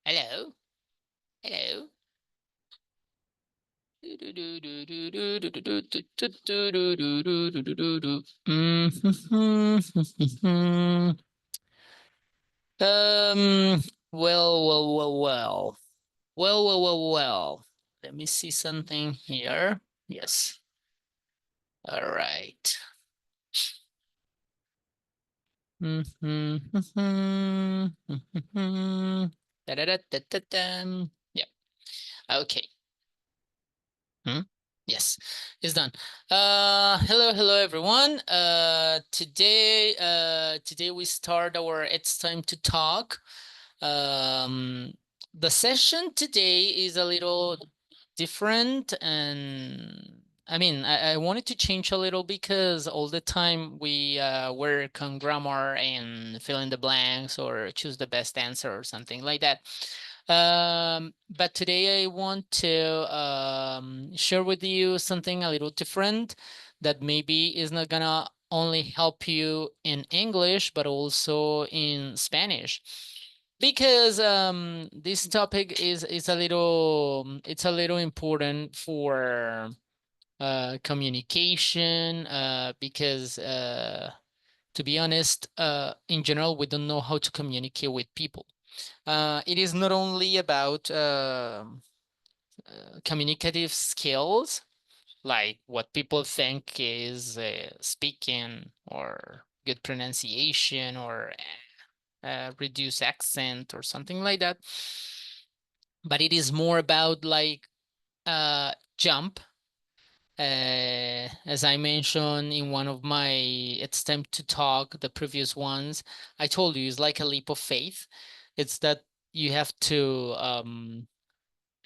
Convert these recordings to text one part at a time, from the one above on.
Hello, hello. Um, well. Let me see something here. Yes. All right. Da-da-da-da-da-dum. Yeah. Okay. Hmm? Yes, it's done. Hello everyone. Today we start our It's Time to Talk. Um, the session today is a little different, and I wanted to change a little because all the time we work on grammar and fill in the blanks or choose the best answer or something like that. But today I want to share with you something a little different that maybe is not gonna only help you in English, but also in Spanish. Because this topic is a little it's a little important for communication because to be honest, in general, we don't know how to communicate with people. It is not only about communicative skills, like what people think is speaking or good pronunciation or reduce accent or something like that, but it is more about like jump. As I mentioned in one of my It's Time to Talk, the previous ones, I told you it's like a leap of faith. It's that you have to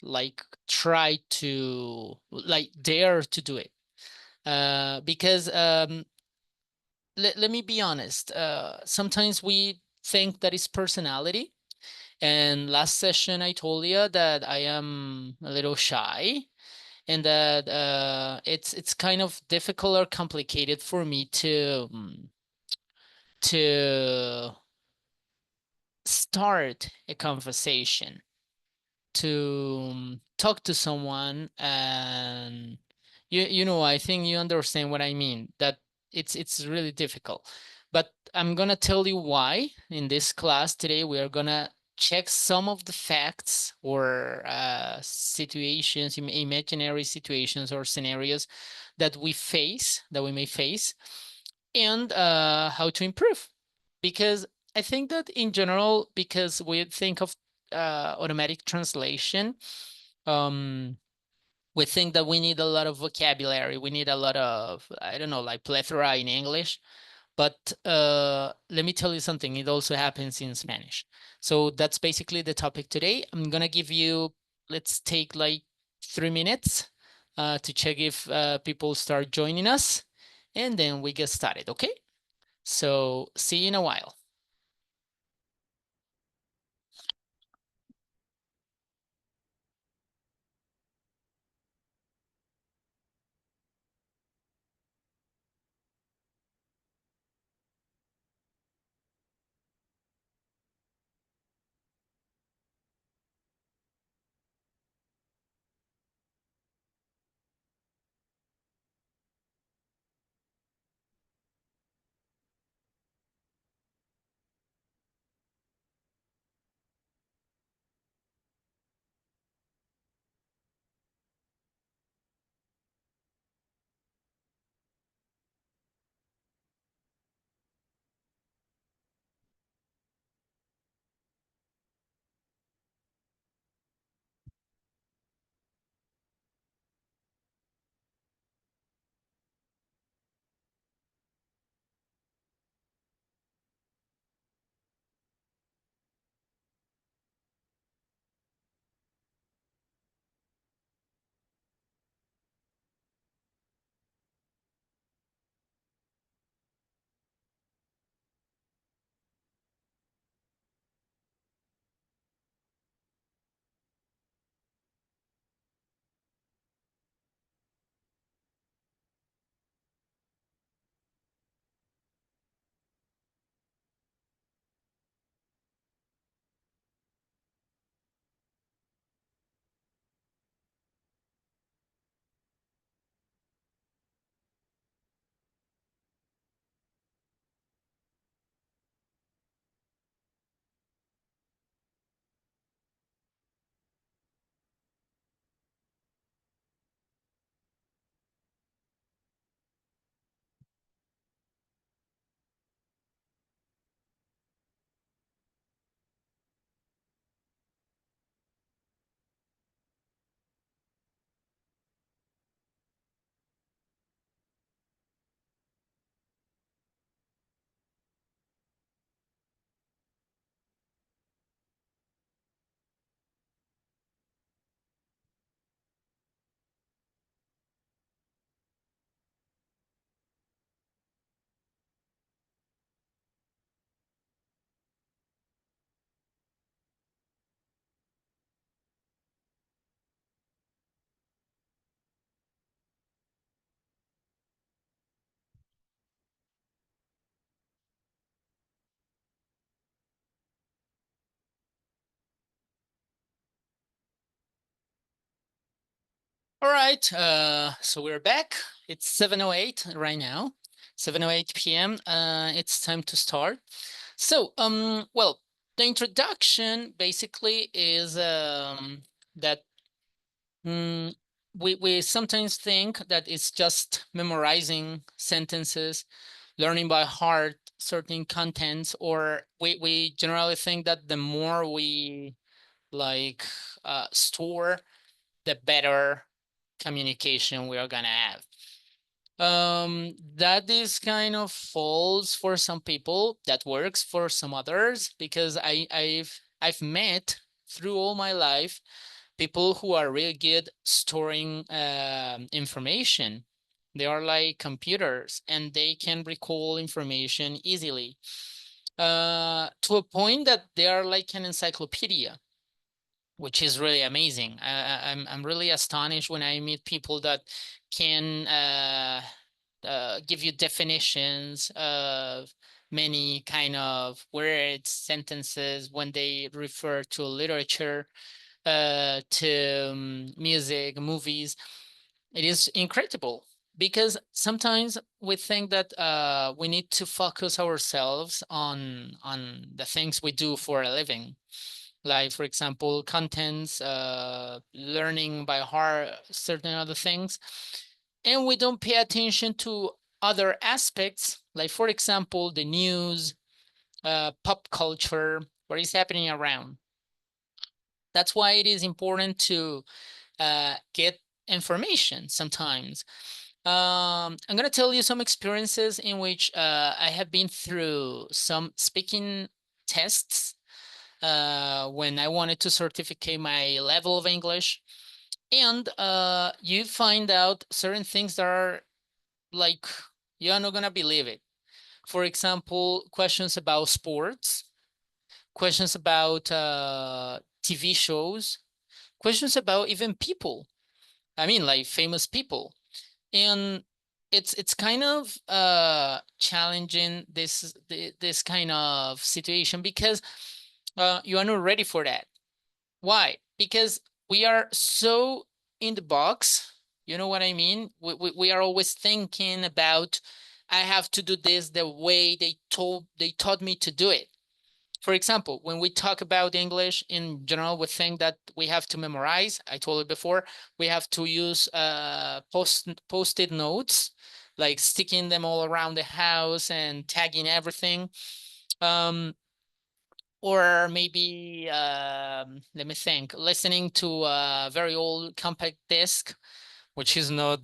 like try to like dare to do it. Because let me be honest, sometimes we think that is personality. And last session I told you that I am a little shy and that it's kind of difficult or complicated for me to start a conversation, to talk to someone, and you know, I think you understand what I mean, that it's really difficult. But I'm gonna tell you why. In this class today we are gonna check some of the facts or situations, imaginary situations or scenarios that we may face, and how to improve. Because I think that in general, because we think of automatic translation, um, we think that we need a lot of vocabulary. We need a lot of, I don't know, like plethora in English. But let me tell you something, it also happens in Spanish. So that's basically the topic today. I'm going to give you, let's take like 3 minutes to check if people start joining us. And then we get started, okay? So see you in a while. All right, so we're back. It's 7:08 right now, 7:08 p.m. It's time to start. So, well, the introduction basically is that mm, we sometimes think that it's just memorizing sentences, learning by heart certain contents, or we generally think that the more we like store, the better communication we are gonna have. That is kind of false for some people. That works for some others because I've met through all my life people who are really good storing information. They are like computers and they can recall information easily, to a point that they are like an encyclopedia, which is really amazing. I'm really astonished when I meet people that can give you definitions of many kind of words, sentences when they refer to literature, to music, movies. It is incredible because sometimes we think that we need to focus ourselves on the things we do for a living, like for example contents, learning by heart certain other things, and we don't pay attention to other aspects, like for example the news, pop culture, what is happening around. That's why it is important to get information sometimes. I'm going to tell you some experiences in which I have been through some speaking tests when I wanted to certificate my level of English. And you find out certain things that are like, you're not going to believe it. For example, questions about sports, questions about TV shows, questions about even people. I mean, like famous people. And it's kind of challenging this kind of situation because you are not ready for that. Why? Because we are so in the box. You know what I mean? We are always thinking about, I have to do this the way they taught me to do it. For example, when we talk about English in general, we think that we have to memorize. I told you before, we have to use post-it notes, like sticking them all around the house and tagging everything. Um, or maybe let me think, listening to a very old compact disc, which is not,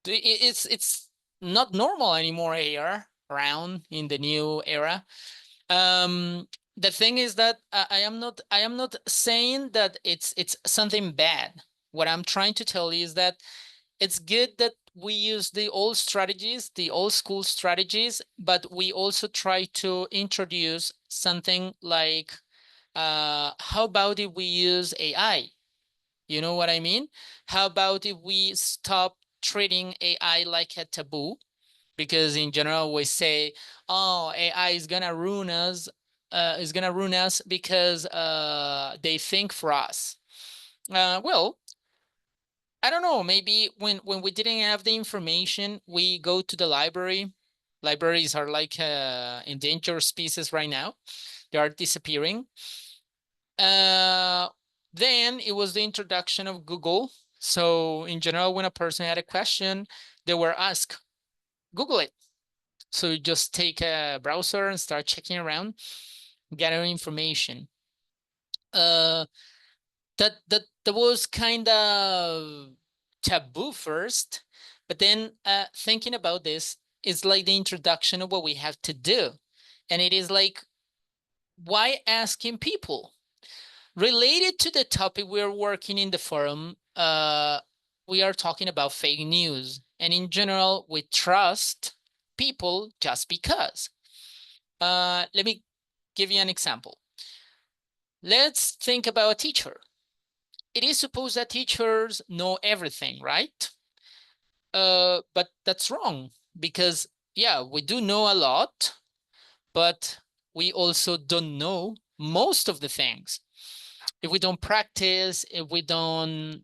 it's not normal anymore here around in the new era. um the thing is that I am not saying that it's something bad. What I'm trying to tell you is that it's good that we use the old strategies, the old school strategies, but we also try to introduce something like, how about if we use AI? You know what I mean? How about if we stop treating AI like a taboo? Because in general we say, oh, AI is gonna ruin us because they think for us. Well, I don't know, maybe when we didn't have the information, we go to the library. Libraries are like endangered species right now. They are disappearing. uh then it was the introduction of Google. So in general, when a person had a question, they were asked, Google it. So you just take a browser and start checking around, gathering information. Uh, that was kind of taboo first, but then thinking about this, it's like the introduction of what we have to do, and it is like, why asking people? Related to the topic we're working in the forum, we are talking about fake news, and in general, we trust people just because. Let me give you an example. Let's think about a teacher. It is supposed that teachers know everything, right? But that's wrong because, yeah, we do know a lot, but we also don't know most of the things. if we don't practice, if we don't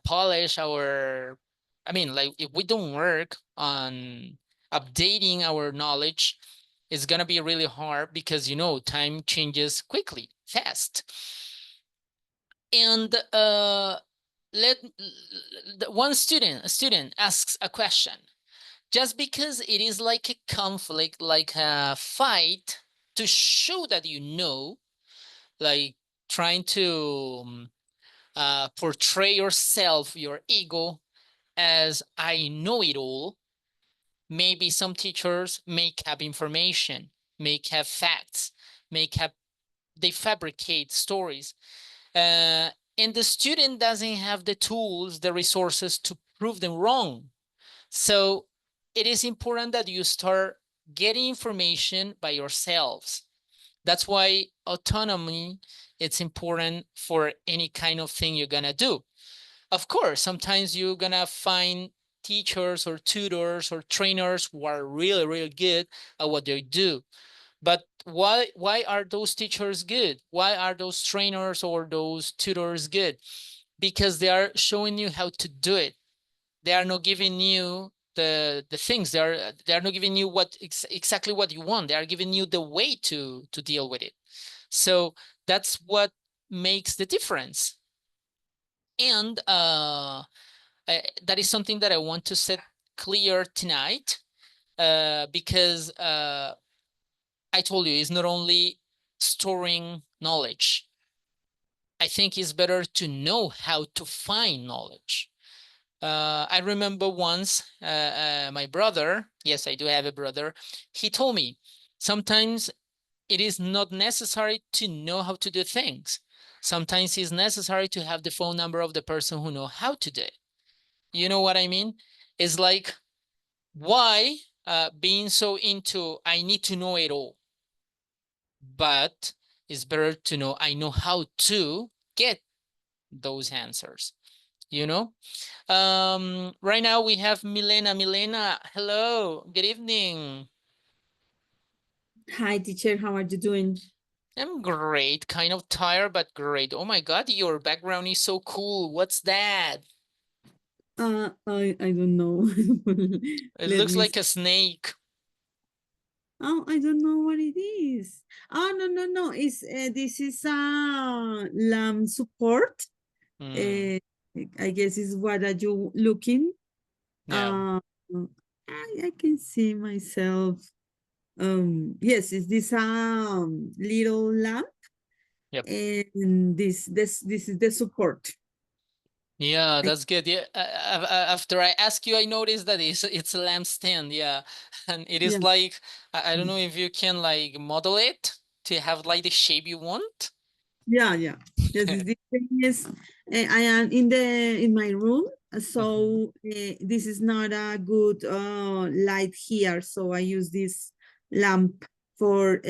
polish our, I mean, like if we don't work on updating our knowledge, it's gonna be really hard because time changes quickly, fast. And let one student asks a question. Just because it is like a conflict, like a fight, to show that like trying to portray yourself, your ego, as I know it all. Maybe some teachers make up information, make have facts, make up, they fabricate stories. And the student doesn't have the tools, the resources to prove them wrong. So it is important that you start getting information by yourselves. That's why autonomy, it's important for any kind of thing you're gonna do. Of course, sometimes you're gonna find teachers or tutors or trainers who are really, really good at what they do. But why are those teachers good? Why are those trainers or those tutors good? Because they are showing you how to do it. They are not giving you the things. They are not giving you exactly what you want. They are giving you the way to deal with it. So that's what makes the difference. And that is something that I want to set clear tonight, because I told you, it's not only storing knowledge. I think it's better to know how to find knowledge. I remember once my brother, yes, I do have a brother, he told me sometimes it is not necessary to know how to do things. Sometimes it's necessary to have the phone number of the person who know how to do it. You know what I mean? It's like, why being so into, I need to know it all? But it's better to know, I know how to get those answers, you know? Right now we have Milena. Milena, hello, good evening. Hi, teacher. How are you doing? I'm great, kind of tired, but great. Oh my God, your background is so cool. What's that? I don't know. It Let looks me. like a snake. Oh, I don't know what it is. Oh, no, no, no. It's this is lamb support. Hmm. Uh, I guess is what are you looking? Yeah, Uh, I can see myself. Yes, is this little lamp? yep. And this is the support. Yeah, I, that's good. Yeah, after I ask you, I noticed that it's a lampstand. Yeah, and it is yeah. like, I don't know if you can like model it to have like the shape you want. Yeah, yeah. Yes, the thing is, I am in my room, Mhm. so this is not a good light here. So I use this lamp for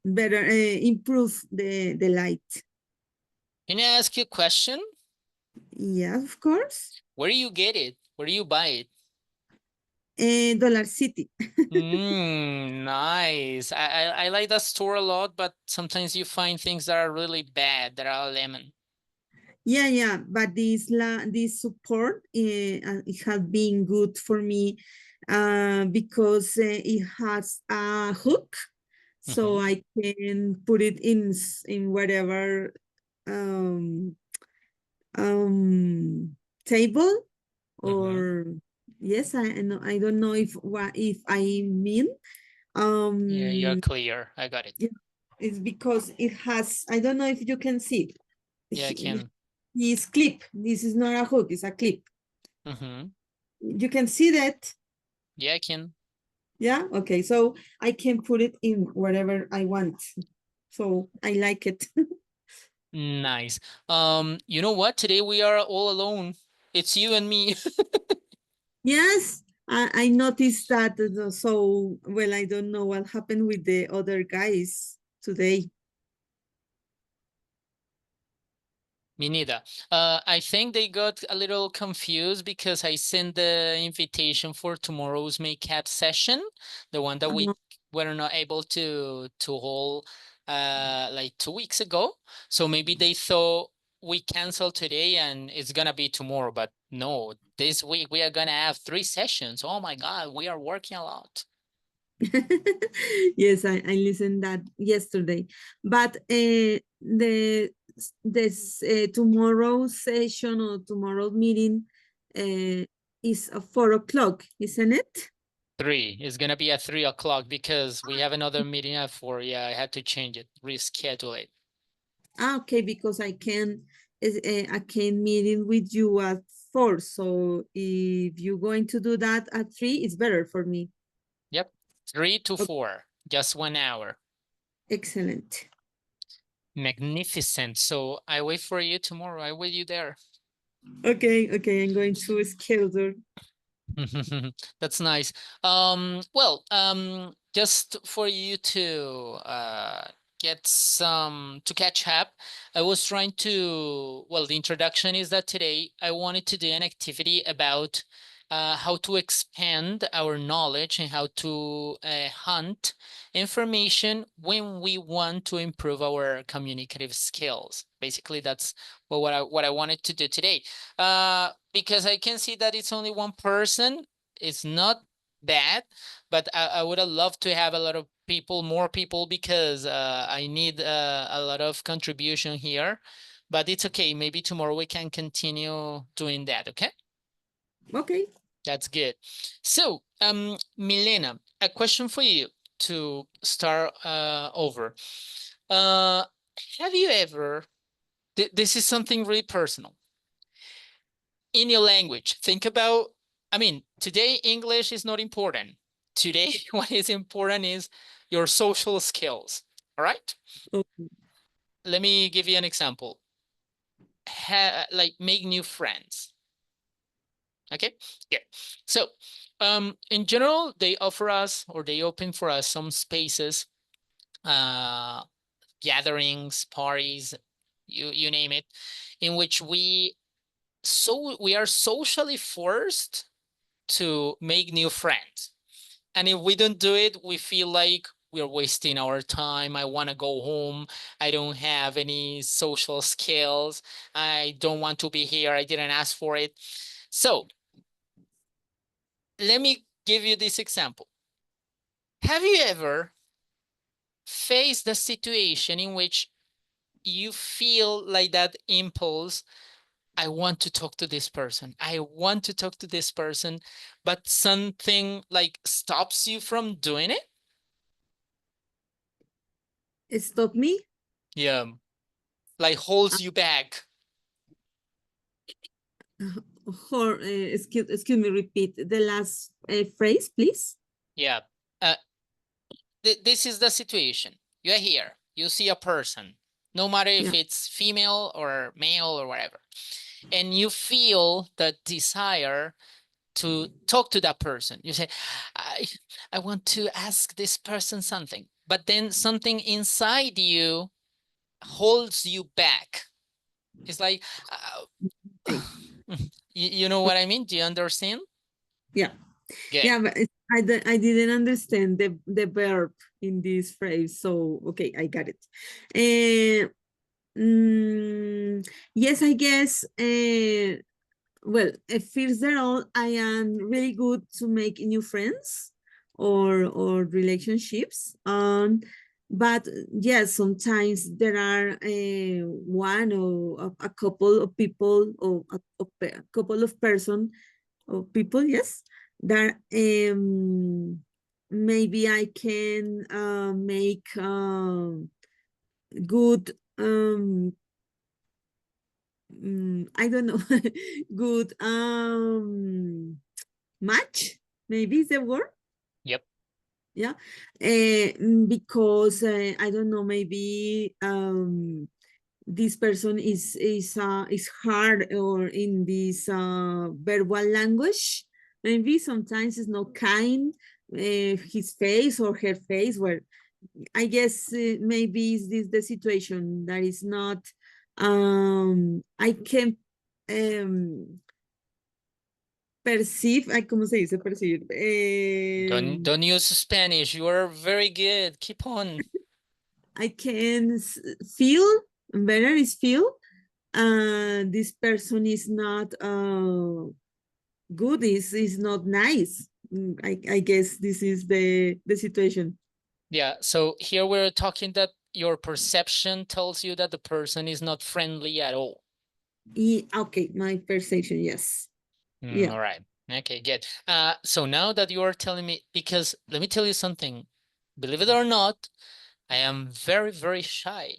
better improve the light. Can I ask you a question? Yeah, of course. Where do you get it? Where do you buy it? Dollar City. Nice. I like that store a lot, but sometimes you find things that are really bad, that are lemon. Yeah, yeah, but this support it has been good for me because it has a hook, so Hmm. I can put it in whatever um, um, table Hmm. or yes, I don't know if I mean Yeah, you're um, clear. I got it. yeah, it's because it has I don't know if you can see Yeah, I it. can. This clip. This is not a hook, it's a clip. Hmm. You can see that. Yeah, I can. Yeah. Okay. So I can put it in wherever I want. So I like it. Nice. You know what? Today we are all alone. It's you and me. Yes. I noticed that. So, well, I don't know what happened with the other guys today. Me neither. I think they got a little confused because I sent the invitation for tomorrow's makeup session, the one that we Uh, were not able to hold like 2 weeks ago. So maybe they thought we cancel today and it's gonna be tomorrow, but no, this week we are gonna have 3 sessions. Oh my God, we are working a lot. Yes, I listened that yesterday, but the this tomorrow's session or tomorrow meeting is at 4 o'clock, isn't it? 3 is gonna be at 3 o'clock because we have another meeting at 4. Yeah, I had to change it, reschedule it. Okay, because I can meeting with you at 4. So if you're going to do that at 3, it's better for me. Yep, 3 to Okay, 4, just 1 hour. excellent. Magnificent. So I wait for you tomorrow. I wait you there. Okay, I'm going to schedule. That's nice. Well, just for you to get some to catch up, I was trying to, well, the introduction is that today I wanted to do an activity about how to expand our knowledge and how to hunt information when we want to improve our communicative skills. Basically, that's what I wanted to do today. Because I can see that it's only one person. It's not bad, but I would have loved to have a lot of people, more people, because I need a lot of contribution here. But it's okay. Maybe tomorrow we can continue doing that. Okay, Okay. that's good. So, Milena, a question for you to start over. Uh, have you ever? This is something really personal. In your language, think about, I mean, today English is not important. Today, what is important is your social skills. All right. Okay. Let me give you an example. Like make new friends. Okay. Yeah. So, in general, they offer us or they open for us some spaces, uh, gatherings, parties, you name it, in which we are socially forced to make new friends. And if we don't do it, we feel like we're wasting our time. I want to go home. I don't have any social skills. I don't want to be here. I didn't ask for it. So let me give you this example. Have you ever faced the situation in which you feel like that impulse? I want to talk to this person. I want to talk to this person, but something like stops you from doing it? Stop me. Yeah, like holds you back. Or excuse me, repeat the last phrase, please. Yeah. Uh, this is the situation. You're here. You see a person, no matter Yeah. if it's female or male or whatever, and you feel the desire to talk to that person. You say, I, I want to ask this person something, but then something inside you holds you back. It's like, Okay. you know what I mean? Do you understand? Yeah. Good. Yeah, but I didn't understand the verb in this phrase. So, okay, I got it. Uh, yes, I guess. Well, first of all, I am really good to make new friends or relationships. But yes, sometimes there are one or a couple of people or a couple of person or people, yes, that maybe I can make good I don't know, good match, maybe is the word. Yep. Yeah. Because I don't know, maybe this person is hard or in this verbal language. Maybe sometimes it's not kind, his face or her face, where I guess maybe is this the situation that is not I can um perceive, ay, ¿cómo se dice percibir? Don't use Spanish. You are very good. Keep on. I can feel better is feel this person is not good, is not nice. I guess this is the situation. Yeah, so here we're talking that your perception tells you that the person is not friendly at all. Okay, my perception, yes. Yeah. All right. Okay, good. So now that you are telling me, because let me tell you something, believe it or not, I am very, very shy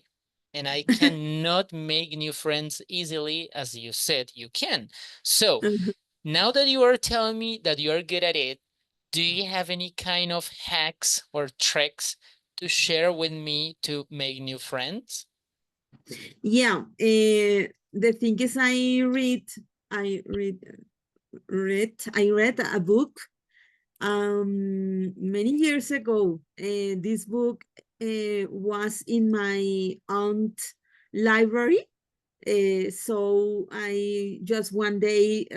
and I cannot make new friends easily, as you said you can. So now that you are telling me that you are good at it, do you have any kind of hacks or tricks to share with me to make new friends? Yeah. The thing is, I read a book many years ago. This book was in my aunt library. So I just one day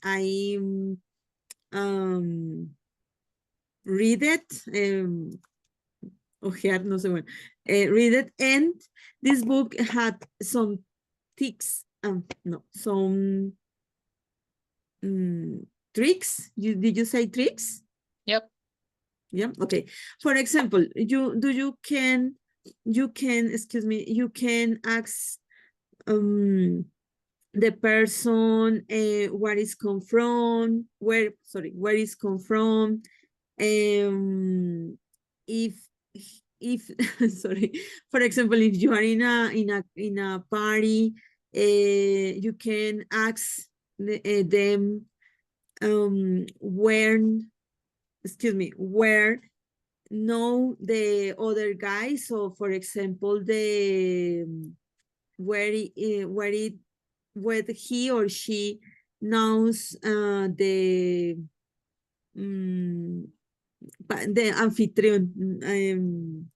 I um, read it, ojear, no sé, bueno, read it, and this book had some tips, no, some tricks. Did you say tricks? Yep. Yeah. Okay. For example, you can excuse me, you can ask the person where is come from, where is come from, um if if sorry, for example, if you are in a party, you can ask them where, excuse me, where know the other guy. So for example, the where it whether he or she knows um, the anfitrión,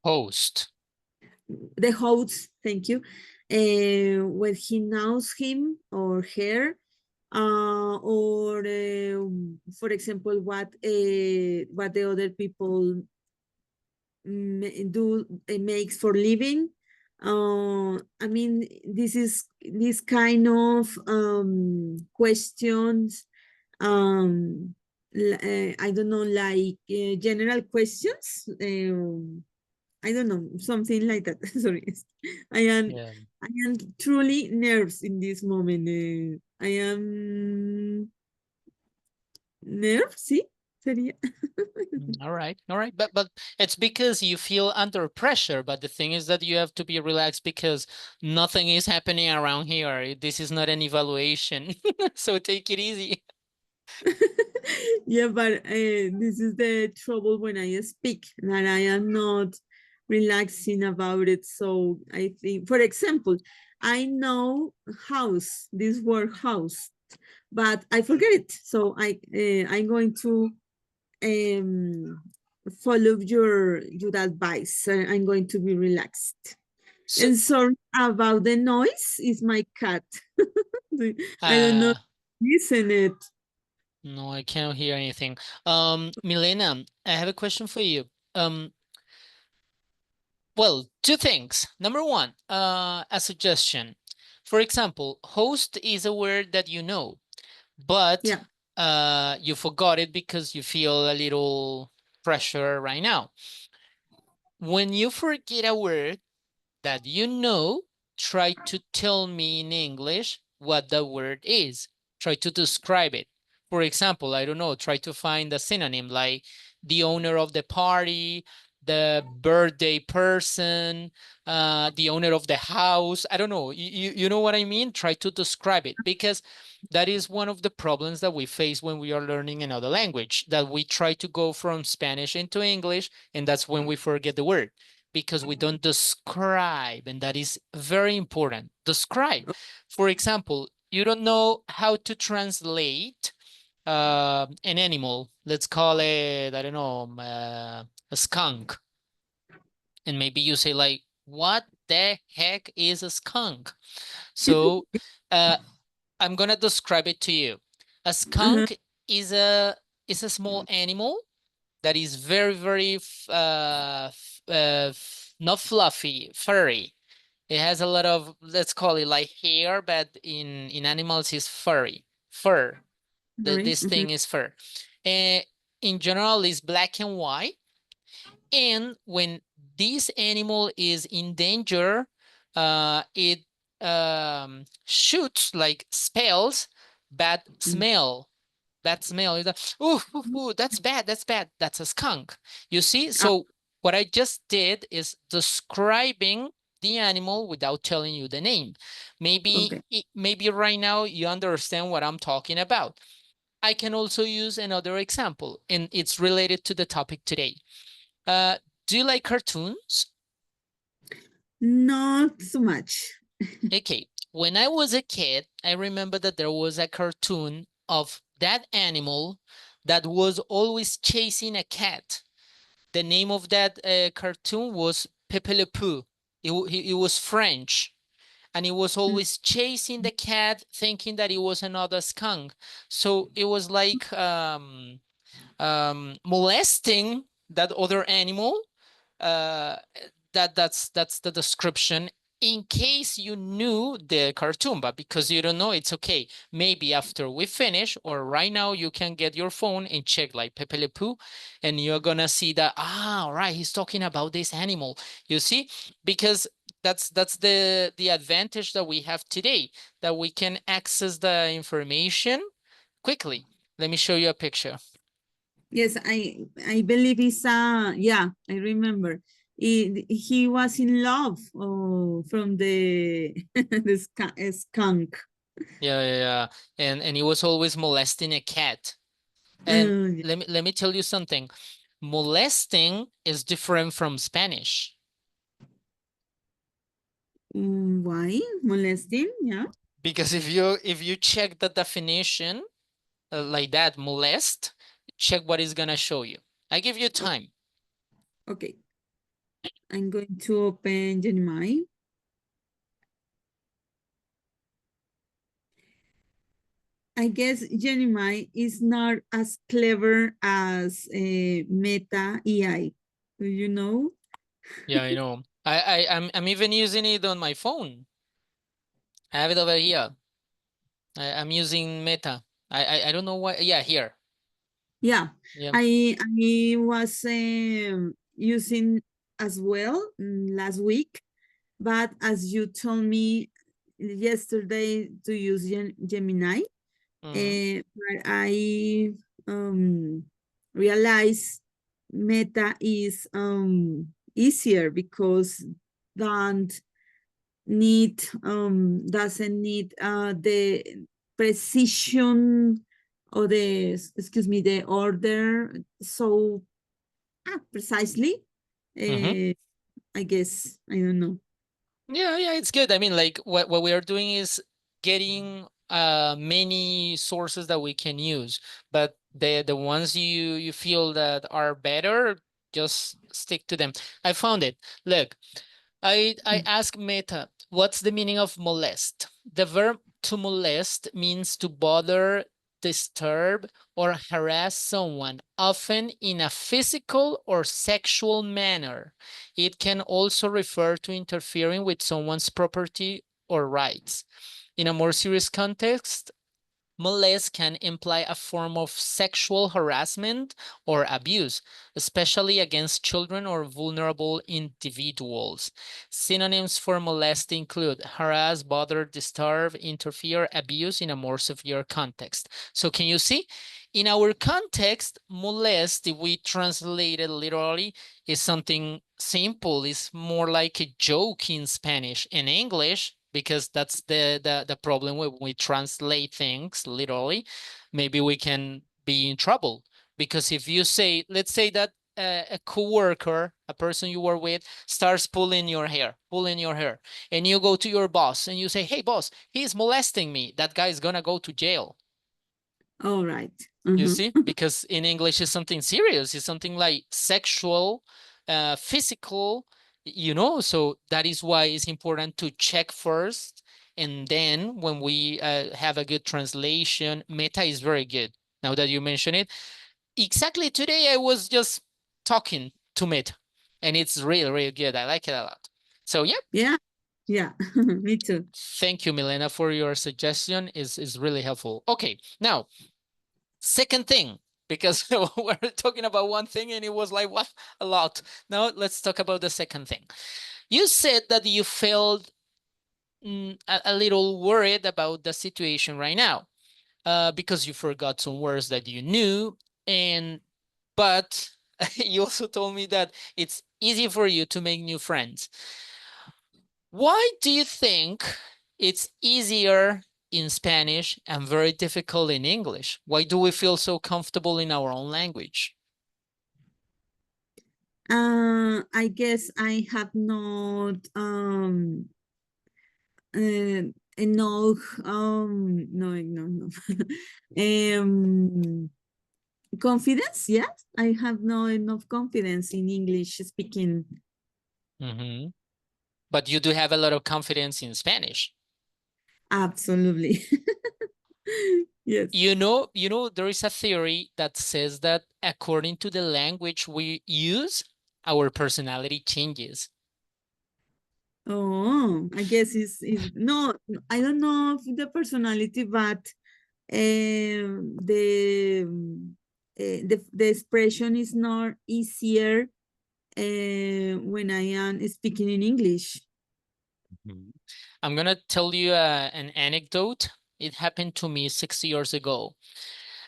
Host. the host, thank you, when he knows him or her, or for example, what the other people do makes for living. I mean, this kind of questions. I don't know, like general questions. I don't know, something like that. Sorry, I am Yeah. I am truly nervous in this moment. I am nervous. Sí, sería. All right, all right. But it's because you feel under pressure. But the thing is that you have to be relaxed because nothing is happening around here. This is not an evaluation. So take it easy. Yeah, but this is the trouble when I speak, that I am not relaxing about it. So I think, for example, I know house, this word house, but I forget it. So I'm going to um, follow your advice. I'm going to be relaxed. So, And sorry about the noise. Is my cat. I don't know. uh, Listen it. no, I can't hear anything. Milena, I have a question for you. Um, well, two things. Number one, a suggestion. For example, host is a word that you know, but Yeah. you forgot it because you feel a little pressure right now. When you forget a word that you know, try to tell me in English what the word is. Try to describe it. For example, I don't know, try to find a synonym like the owner of the party, the birthday person, the owner of the house. I don't know. You know what I mean? Try to describe it because that is one of the problems that we face when we are learning another language, that we try to go from Spanish into English, and that's when we forget the word because we don't describe, and that is very important. Describe. For example, you don't know how to translate an animal. Let's call it, I don't know, a skunk. And maybe you say like, what the heck is a skunk? So uh, I'm gonna describe it to you. A Uh-huh. skunk is a small animal that is very, very not fluffy, furry. It has a lot of, let's call it like hair, but in animals is furry, fur. Sorry. This Mhm. thing is fur. Uh, in general, is black and white. And when this animal is in danger, it shoots like spells bad Mm. smell. Bad smell is that, ooh, ooh, ooh, that's bad, that's bad. That's a skunk. You see? Ah, So what I just did is describing the animal without telling you the name. okay. Maybe right now you understand what I'm talking about. I can also use another example, and it's related to the topic today. Uh, do you like cartoons? Not so much. Okay, when I was a kid, I remember that there was a cartoon of that animal that was always chasing a cat. The name of that cartoon was Pepe Le Pew. It was French, and he was Mm. always chasing the cat, thinking that it was another skunk. So it was like molesting that other animal. uh, that's the description in case you knew the cartoon, but because you don't know, it's okay. Maybe after we finish or right now, you can get your phone and check like Pepe Le Pew, and you're gonna see that, all right, he's talking about this animal. You see, because that's the advantage that we have today, that we can access the information quickly. Let me show you a picture. Yes, I believe it's yeah, I remember. He was in love from the the skunk. Yeah, yeah, yeah. And he was always molesting a cat. And Yeah. let me tell you something. Molesting is different from Spanish, Why molesting? Yeah. because if you check the definition like that, molest, check what it's gonna show you. I give you O- time. Okay, I'm going to open Gemini. I guess Gemini is not as clever as Meta AI. Do you know? Yeah, I know. I'm even using it on my phone. I have it over here. I'm using Meta. I don't know why. Yeah, here. Yeah, Yeah. I was using as well last week, but as you told me yesterday to use Gemini, Hmm. but I um, realized Meta is easier because don't doesn't need the precision or the excuse me the order so precisely. Hmm. uh, I guess I don't know. Yeah, yeah, it's good. I mean, like what we are doing is getting many sources that we can use, but the ones you feel that are better, just stick to them. I found it. Look, I asked Meta, what's the meaning of molest? The verb to molest means to bother, disturb, or harass someone, often in a physical or sexual manner. It can also refer to interfering with someone's property or rights. In a more serious context, molest can imply a form of sexual harassment or abuse, especially against children or vulnerable individuals. Synonyms for molest include harass, bother, disturb, interfere, abuse in a more severe context. So, can you see? In our context, molest, if we translate it literally, is something simple. It's more like a joke in Spanish. In English, because that's the problem when we translate things literally, maybe we can be in trouble. Because if you say, let's say that a coworker, a person you work with, starts pulling your hair, and you go to your boss and you say, "Hey, boss, he's molesting me." That guy is gonna go to jail. All right. You Uh-huh. see, because in English it's something serious. It's something like sexual, physical, so that is why it's important to check first. And then when we have a good translation, Meta is very good. Now that you mention it, exactly today I was just talking to Meta. And it's really, really good. I like it a lot. So yeah, Yeah, yeah, me too. thank you, Milena, for your suggestion. Is really helpful. Okay, now second thing, because we're talking about one thing and it was like what a lot. Now let's talk about the second thing. You said that you felt a little worried about the situation right now, because you forgot some words that you knew, and but you also told me that it's easy for you to make new friends. Why do you think it's easier in Spanish and very difficult in English? Why do we feel so comfortable in our own language? I guess I have not uh, enough no um confidence. Yes, I have not enough confidence in English speaking. Mm-hmm. But you do have a lot of confidence in Spanish. Absolutely. Yes. There is a theory that says that according to the language we use, our personality changes. Oh, I guess is no, I don't know if the personality, but the expression is not easier when I am speaking in English. Mhm. I'm gonna tell you an anecdote. It happened to me 6 years ago.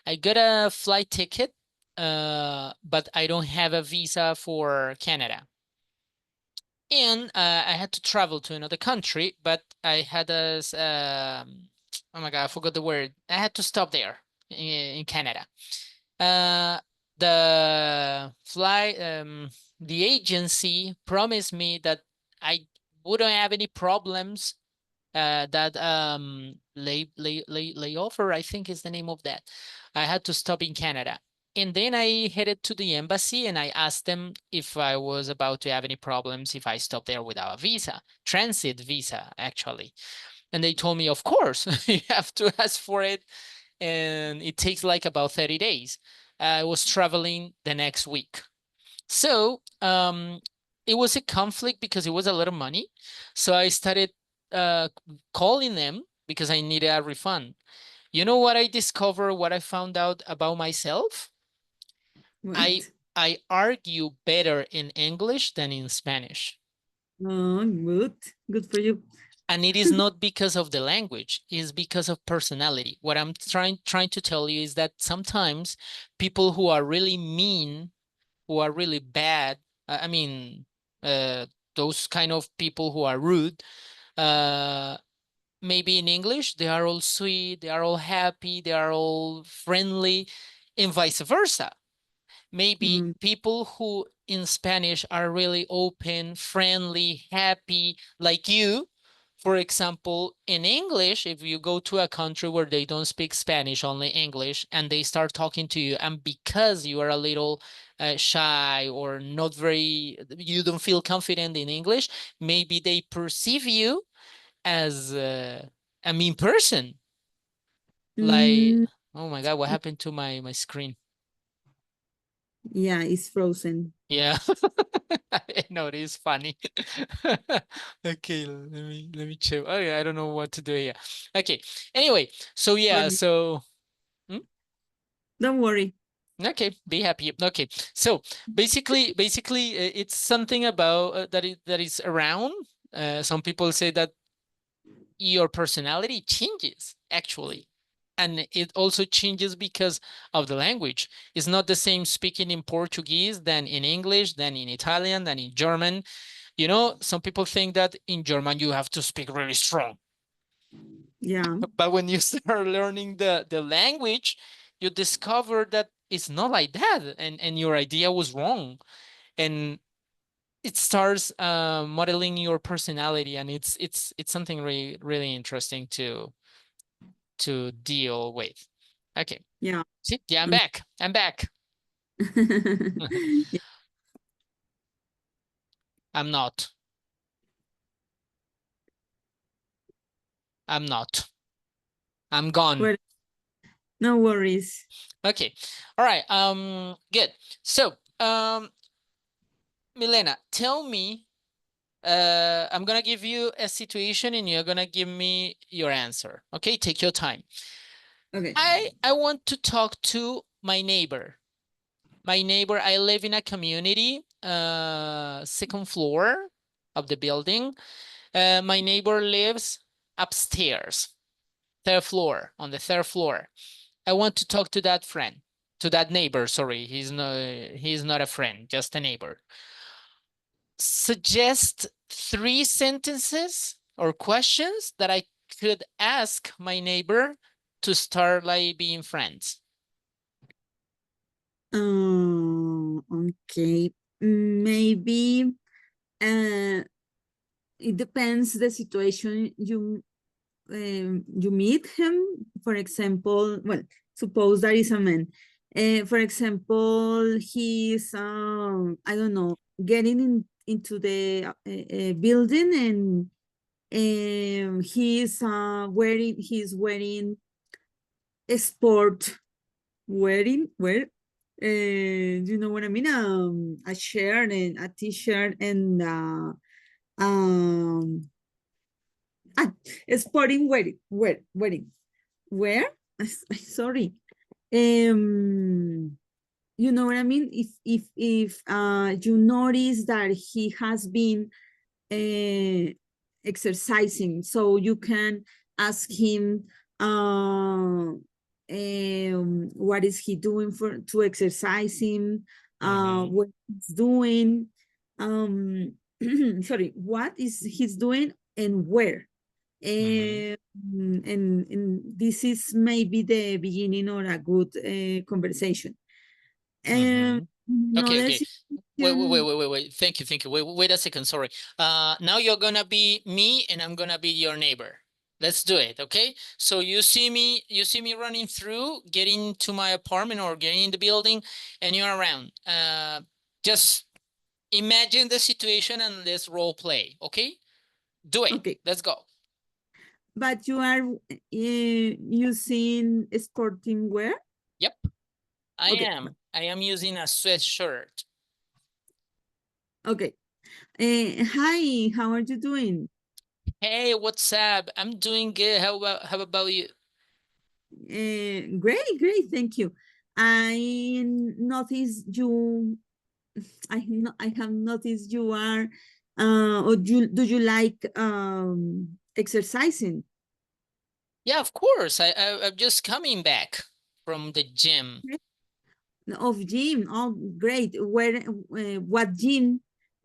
I got a flight ticket, but I don't have a visa for Canada. And I had to travel to another country, but I had oh my God, I forgot the word. I had to stop there in Canada. Uh, the agency promised me that I wouldn't have any problems. That layover, I think is the name of that. I had to stop in Canada. And then I headed to the embassy and I asked them if I was about to have any problems if I stopped there without a visa, transit visa, actually. And they told me, of course, you have to ask for it. And it takes like about 30 days. I was traveling the next week. So it was a conflict because it was a lot of money. So I started uh, calling them because I needed a refund. You know what I discovered, what I found out about myself? I What? I argue better in English than in Spanish. Oh, good. Good for you. And it is not because of the language, it's because of personality. What I'm trying to tell you is that sometimes people who are really mean, who are really bad, I mean, those kind of people who are rude, uh, maybe in English, they are all sweet, they are all happy, they are all friendly, and vice versa. Maybe Mm, people who in Spanish are really open, friendly, happy, like you. For example, in English, if you go to a country where they don't speak Spanish, only English, and they start talking to you, and because you are a little shy or not very, you don't feel confident in English, maybe they perceive you as a mean person. Like, mm, oh my God, what happened to my screen? yeah, it's frozen. Yeah, I know it is funny. Okay, let me check. Oh yeah, I don't know what to do here. Okay. Anyway, so yeah, Funny. so hmm? Don't worry. Okay, be happy. Okay, so basically, it's something about that is around. Some people say that your personality changes actually, and it also changes because of the language. It's not the same speaking in Portuguese than in English, than in Italian, than in German. Some people think that in German you have to speak really strong, Yeah. but when you start learning the language, you discover that it's not like that, and your idea was wrong, and it starts modeling your personality, and it's something really really interesting to deal with. Okay. Yeah. See, yeah, I'm back. I'm back. Yeah. I'm not. I'm not. I'm gone. Well, no worries. Okay. All right. Good. So, Milena, tell me, I'm gonna give you a situation and you're gonna give me your answer. Okay, take your time. Okay. I want to talk to my neighbor. My neighbor, I live in a community, second floor of the building. My neighbor lives upstairs, third floor, on the third floor. I want to talk to that friend, to that neighbor. Sorry, he's not a friend, just a neighbor. Suggest 3 sentences or questions that I could ask my neighbor to start like being friends. Okay. Maybe it depends the situation you meet him. For example, well, suppose there is a man. For example, he's I don't know, getting into the building, and he's wearing a sport wear. You know what I mean? A shirt and a t-shirt and um a sporting wear. Sorry. You know what I mean? If you notice that he has been uh, exercising, so you can ask him what is he doing for to exercising, Mhm, what he's doing, um sorry, what is he's doing and where. mhm, And this is maybe the beginning or a good conversation. mhm. Okay, Another okay. situation. Wait. Thank you, thank you. Wait a second. Sorry. Now you're gonna be me, and I'm gonna be your neighbor. Let's do it, okay? So you see me running through, getting to my apartment or getting in the building, and you're around. Just imagine the situation and let's role play, okay? Do it. Okay, Let's go. but you are using sporting wear. Yep, I Okay, am. I am using a sweatshirt. okay. Hi, how are you doing? Hey, what's up? I'm doing good. How about you? Great, thank you. I noticed you. I have noticed you are. Or do you like exercising? Yeah, of course. I'm just coming back from the gym. Of gym? Oh, great. Where? What gym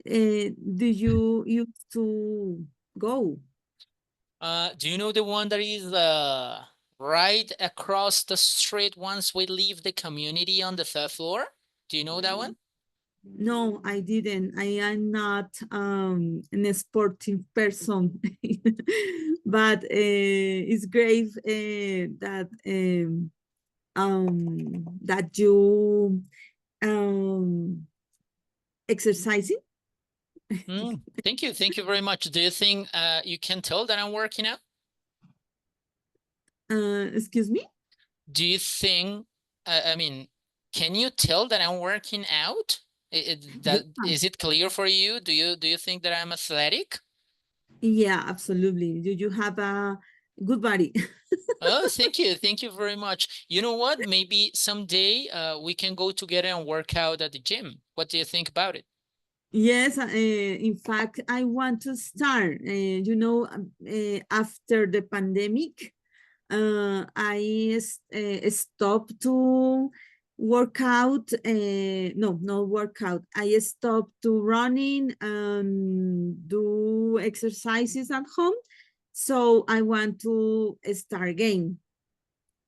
do you used to go? Do you know the one that is right across the street once we leave the community on the third floor? Do you know that one? No, I didn't. I am not an sporting person, but it's great that you um exercising. Thank you very much. Do you think you can tell that I'm working out? Excuse me? Do you think, I mean, can you tell that I'm working out? Yeah, Is it clear for you? Do you think that I'm athletic? yeah, absolutely. Do you have a good body? Oh, thank you. Thank you very much. You know what? Maybe someday we can go together and work out at the gym. What do you think about it? Yes, in fact, I want to start. After the pandemic, I stopped to work out. No, not work out. I stopped to running and do exercises at home. So I want to start again.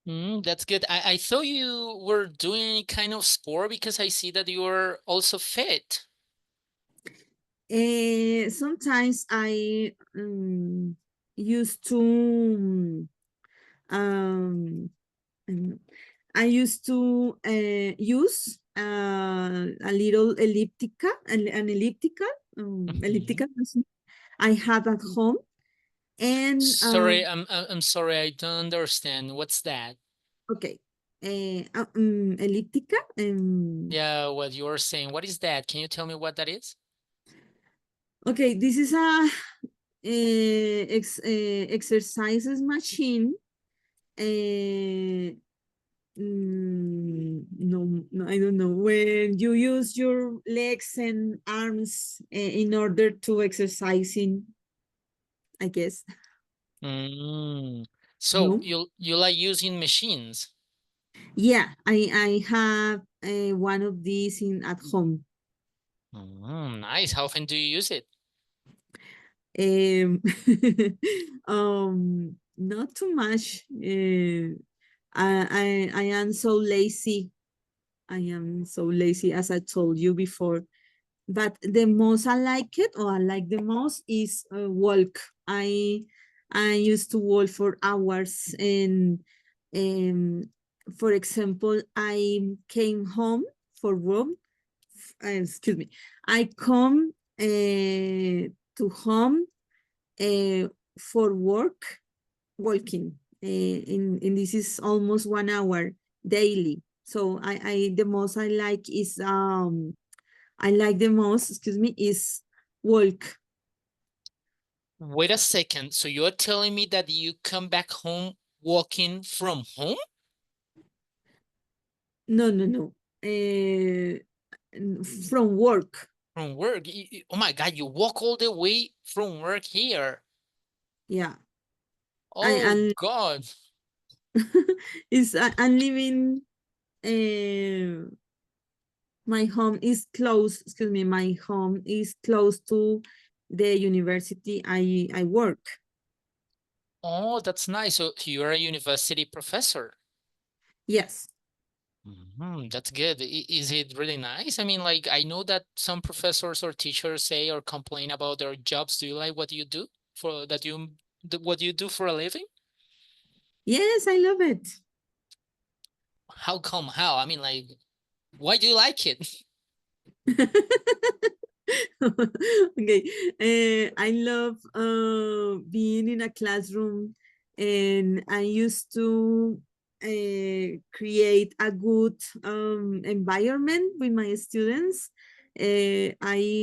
That's good. I thought you were doing any kind of sport because I see that you're also fit. Sometimes I used to um, um, I used to use a little an elliptical, Mhm. elliptical machine I had at home, and Sorry, I'm sorry, I don't understand. What's that? okay, elliptical, Yeah, what you're saying. What is that? Can you tell me what that is? Okay, this is a, exercises machine. No, no, I don't know. When you use your legs and arms in order to exercising, I guess. Mm. So No. you like using machines? Yeah, I have one of these in at home. Nice. How often do you use it? Um, not too much. I am so lazy. I am so lazy, as I told you before. But the most I like it, or I like the most, is walk. I used to walk for hours, and um, for example, I came home for work. Excuse me. I come to home for work walking, and this is almost 1 hour daily. So the most I like is I like the most, excuse me, is walk. Wait a second. So you're telling me that you come back home walking from home? No, no, no. From work. From work? Oh my God, you walk all the way from work here. Yeah. Oh And God. is I'm living. Uh, my home is close. Excuse me. My home is close to the university I work. Oh, that's nice. So you're a university professor. Yes. That's good. Is it really nice? I mean, like, I know that some professors or teachers say or complain about their jobs. Do you like what you do for that you what you do for a living? Yes, I love it. How come? How? I mean, like, why do you like it? Okay. I love being in a classroom, and I used to create a good environment with my students. I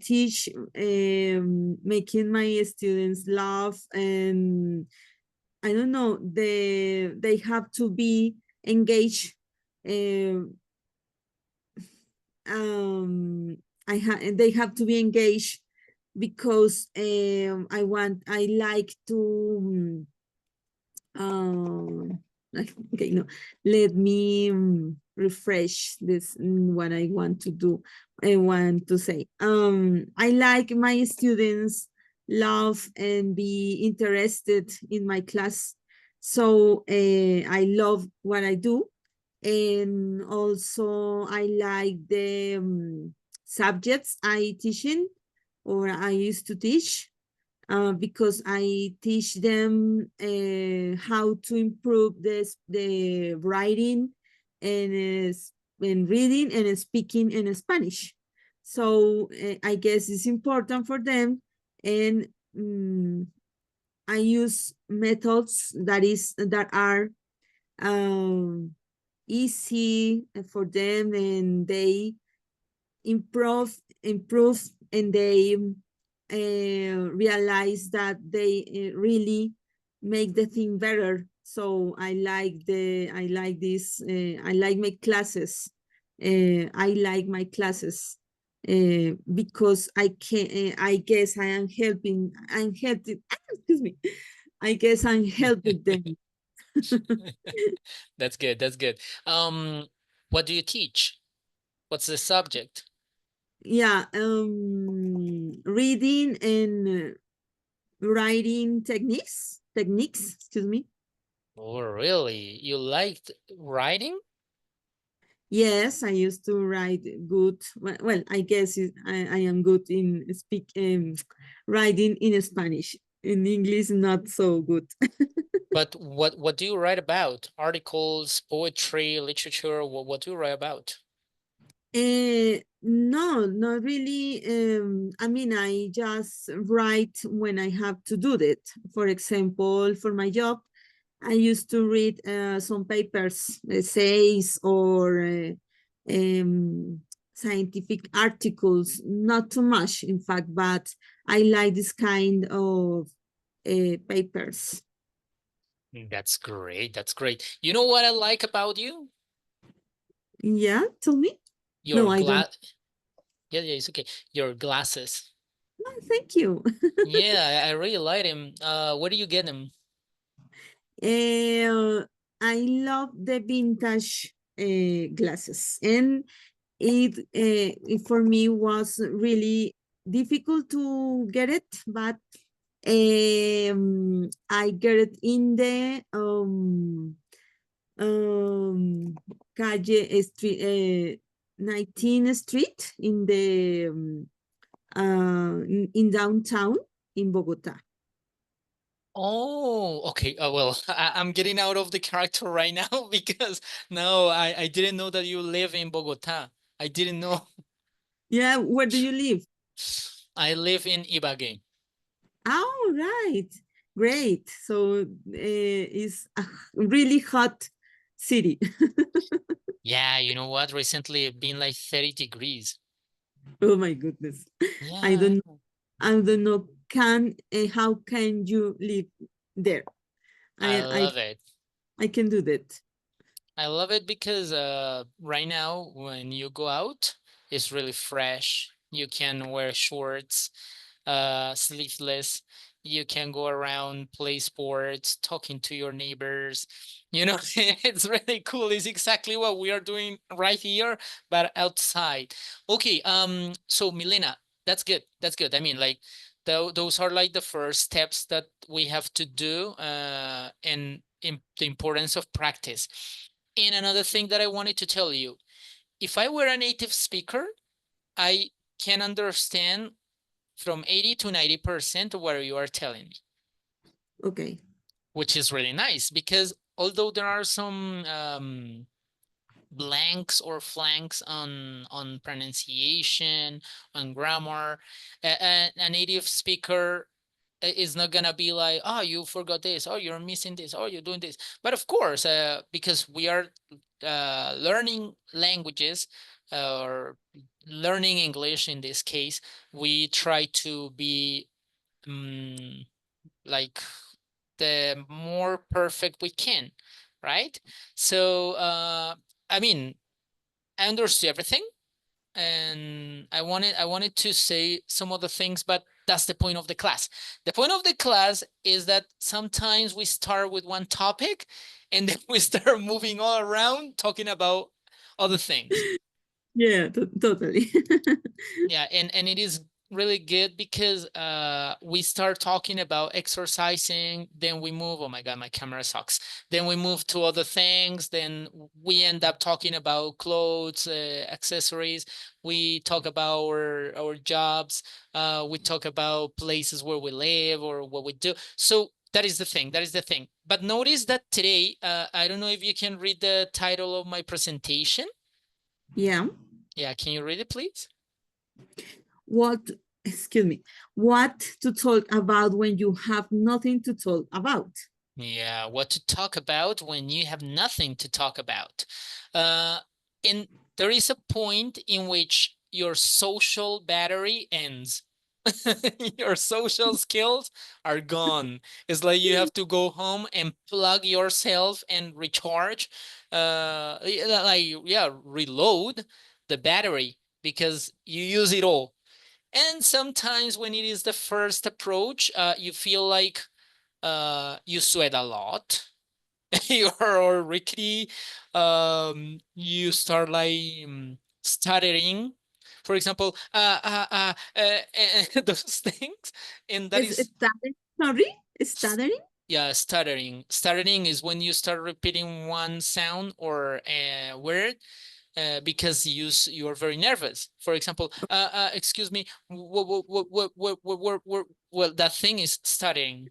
teach making my students laugh, and I don't know, they have to be engaged. um they have to be engaged, because I like to okay, no, let me refresh this, what I want to do. I want to say, I like my students love and be interested in my class. So I love what I do, and also I like the subjects I teaching, or I used to teach, because I teach them how to improve the writing, and and reading and speaking in Spanish. So I guess it's important for them, and I use methods that are um, easy for them, and they improve, and they realize that they really make the thing better. So I like this, I like my classes. I like my classes, because I can, I guess I'm helping excuse me, I guess I'm helping them. That's good. That's good. What do you teach? What's the subject? Yeah, reading and writing techniques, excuse me. Oh, really? You liked writing? Yes, I used to write good. Well, I guess I am good in writing in Spanish. In English, not so good. But what do you write about? Articles, poetry, literature? What do you write about? No, not really. I mean, I just write when I have to do it. For example, for my job, I used to read some papers, essays, or scientific articles, not too much, in fact, but I like this kind of papers. That's great. That's great. You know what I like about you? Yeah, tell me. Your No, I don't. glass. Yeah, yeah, it's okay. Your glasses. No, thank you. Yeah, I really like them. Where do you get them? Uh, I love the vintage glasses, and it for me was really difficult to get it, but I get it in the calle street, 19th Street in the in downtown in Bogota. Oh, okay. Well, I'm getting out of the character right now because no, I didn't know that you live in Bogota. I didn't know. Yeah, where do you live? I live in Ibagué. Oh, right. Great. So it's a really hot city. Yeah, you know what? Recently it's been like 30 degrees. Oh my goodness. I Yeah, don't I don't know can how can you live there? I I I love it. I can do that. I love it because right now when you go out, it's really fresh. You can wear shorts, sleeveless. You can go around, play sports, talking to your neighbors. You know, it's really cool. It's exactly what we are doing right here, but outside. Okay, so Milena, that's good. That's good. I mean, like, those are like the first steps that we have to do, and in the importance of practice. And another thing that I wanted to tell you, if I were a native speaker, I can understand from 80 to 90% of what you are telling me, Okay. which is really nice because although there are some blanks or flanks on pronunciation, on grammar, a native speaker is not gonna be like, oh, you forgot this, oh, you're missing this, oh, you're doing this. But of course, because we are learning languages, or learning English in this case, we try to be um, like the more perfect we can, right? So, I mean, I understood everything, and I wanted to say some other things, but that's the point of the class. The point of the class is that sometimes we start with one topic and then we start moving all around talking about other things. Yeah, totally. Yeah, and it is really good because we start talking about exercising, then we move, oh my god, my camera sucks, then we move to other things, then we end up talking about clothes, accessories, we talk about our jobs, we talk about places where we live or what we do. So that is the thing, that is the thing. But notice that today, I don't know if you can read the title of my presentation. Yeah. Yeah, can you read it, please? What, excuse me, what to talk about when you have nothing to talk about? Yeah, what to talk about when you have nothing to talk about. Uh, and there is a point in which your social battery ends. Your social skills are gone. It's like you have to go home and plug yourself and recharge, like, yeah, reload the battery because you use it all. And sometimes when it is the first approach, you feel like you sweat a lot. You're rickety. You start like stuttering, for example, those things, and that Is is, stuttering? Sorry, stuttering? yeah, stuttering. Stuttering is when you start repeating one sound or a word, because you're very nervous. For example, excuse me, well, that thing is stuttering.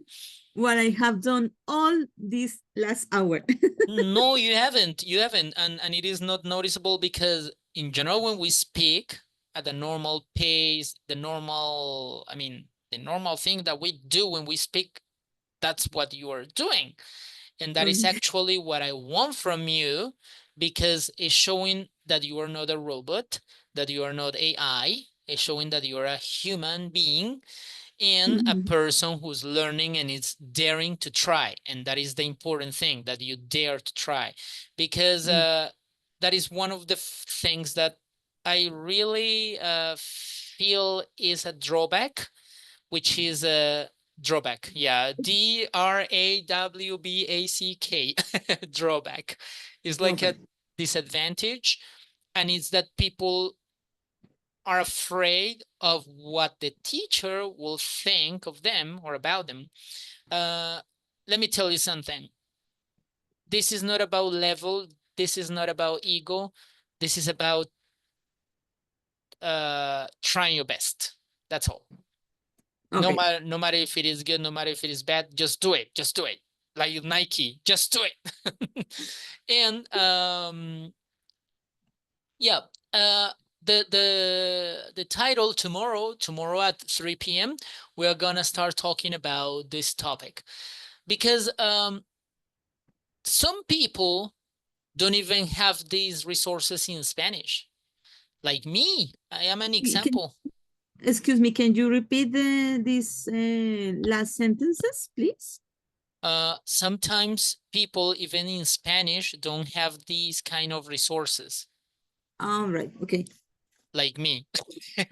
What I have done all this last hour. No, you haven't. You haven't. And it is not noticeable because in general, when we speak at the normal pace, the normal thing that we do when we speak, that's what you are doing. And that is Okay. actually what I want from you because it's showing that you are not a robot, that you are not AI, showing that you're a human being and a Mhm. person who's learning and is daring to try. And that is the important thing, that you dare to try, because Mm. that is one of the things that I really feel is a drawback, which is a drawback. Yeah, DRAWBACK. Drawback is like a Okay. disadvantage, and it's that people are afraid of what the teacher will think of them or about them. Uh, Let me tell you something. This is not about level. This is not about ego. This is about trying your best. That's all. No Okay. matter, no matter if it is good, no matter if it is bad, just do it. Just do it. Like Nike, just do it. And yeah, uh, the title tomorrow at 3 p.m. we are gonna start talking about this topic, because some people don't even have these resources in Spanish. Like me, I am an Can, example. excuse me, can you repeat these last sentences, please? Sometimes people, even in Spanish, don't have these kind of resources, All right. Okay. like me,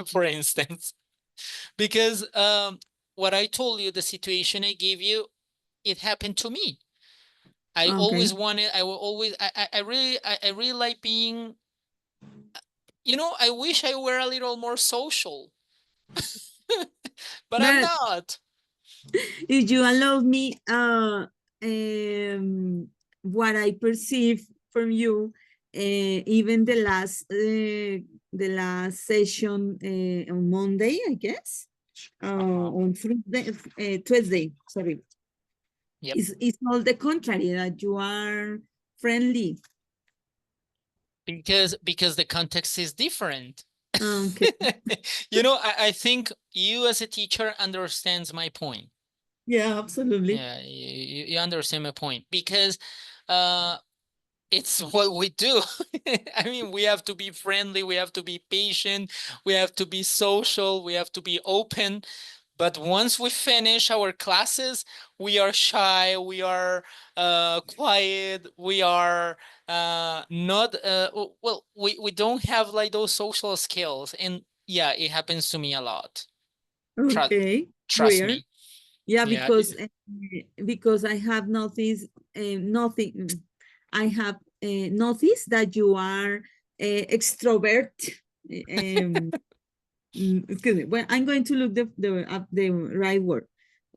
for instance. Because what I told you, the situation I gave you, it happened to me. I Okay. always wanted, I will always, I really like being, I wish I were a little more social, but I'm But not. if you allow me, what I perceive from you, even the last session on Monday, I guess, Uh-huh. on Tuesday, sorry, Yep. it's all the contrary, that you are friendly. Because the context is different. Okay. I think you as a teacher understands my point. Yeah, absolutely. Yeah, you understand my point, because uh it's what we do. I mean, we have to be friendly, we have to be patient, we have to be social, we have to be open. But once we finish our classes, we are shy, we are quiet, we are not, well, we don't have like those social skills. And yeah, it happens to me a lot. Trust, Okay. trust Weird. me. Yeah, Yeah. because I have noticed nothing. I have noticed that you are extrovert. Um, excuse me. Well, I'm going to look the right word.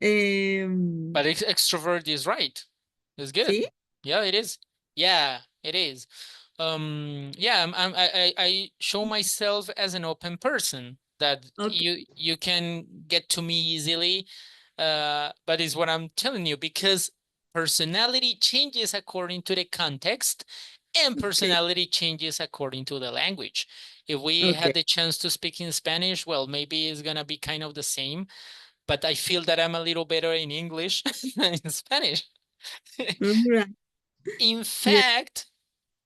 But extrovert is right. It's good. See? Yeah, it is. Yeah, it is. Yeah, I show myself as an open person, that Okay. you can get to me easily. But it's what I'm telling you, because personality changes according to the context, and Okay. personality changes according to the language. If we Okay. had the chance to speak in Spanish, well, maybe it's gonna be kind of the same, but I feel that I'm a little better in English than in Spanish. All right. In Yeah. fact,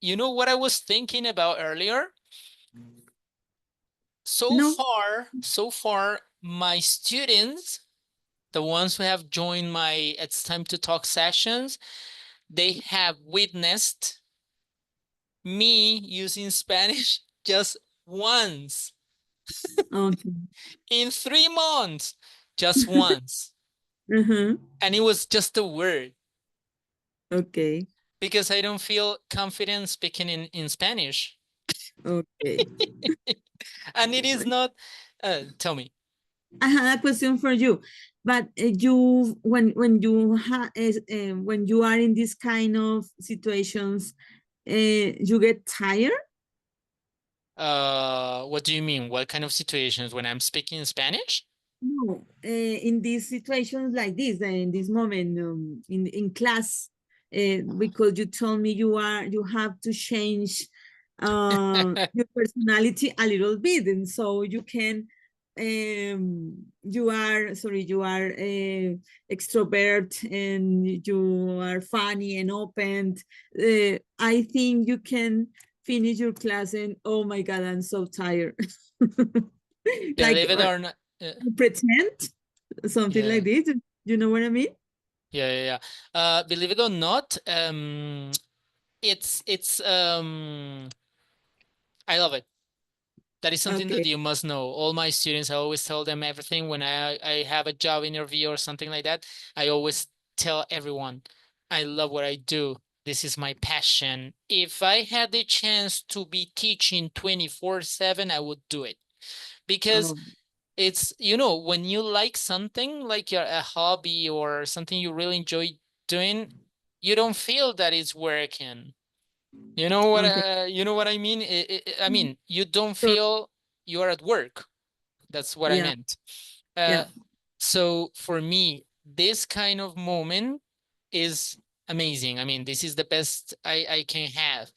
you know what I was thinking about earlier? No. So far, my students, the ones who have joined my It's Time to Talk sessions, they have witnessed me using Spanish just once Okay. in 3 months, just once. Uh-huh. And it was just a word, Okay. because I don't feel confident speaking in Spanish. Okay. And it is not, tell me. I had a question for you, but you when you are in these kind of situations, you get tired. What do you mean? What kind of situations when I'm speaking Spanish? No, in these situations like this, in this moment, in class, because you told me you have to change your personality a little bit, and so you can you are extrovert and you are funny and open. I think you can finish your class and oh my God, I'm so tired. Like Believe it or not, pretend something yeah, like this. You know what I mean? believe it or not, I love it. That is something that Okay. you must know. All my students, I always tell them everything when I have a job interview or something like that. I always tell everyone, I love what I do. This is my passion. If I had the chance to be teaching 24/7, I would do it because Oh, it's, when you like something, like a hobby or something you really enjoy doing, you don't feel that it's working. okay. You know what I mean? I Mhm. mean, you don't So, feel you are at work. That's what I yeah, meant. Uh, yeah. so for me, this kind of moment is amazing. I mean, this is the best I can have.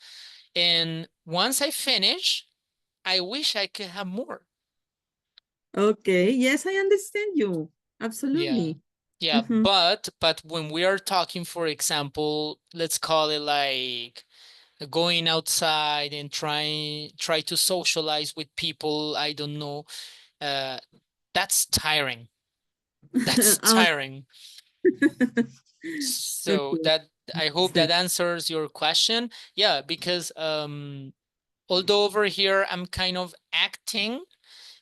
And once I finish, I wish I could have more. Okay. Yes, I understand you. Yeah. Absolutely. Yeah, Mhm. but when we are talking, for example, let's call it like going outside and try to socialize with people I don't know, uh, that's tiring. That's Uh, tiring. So okay. that I hope that Understand. answers your question. Yeah, because although over here I'm kind of acting,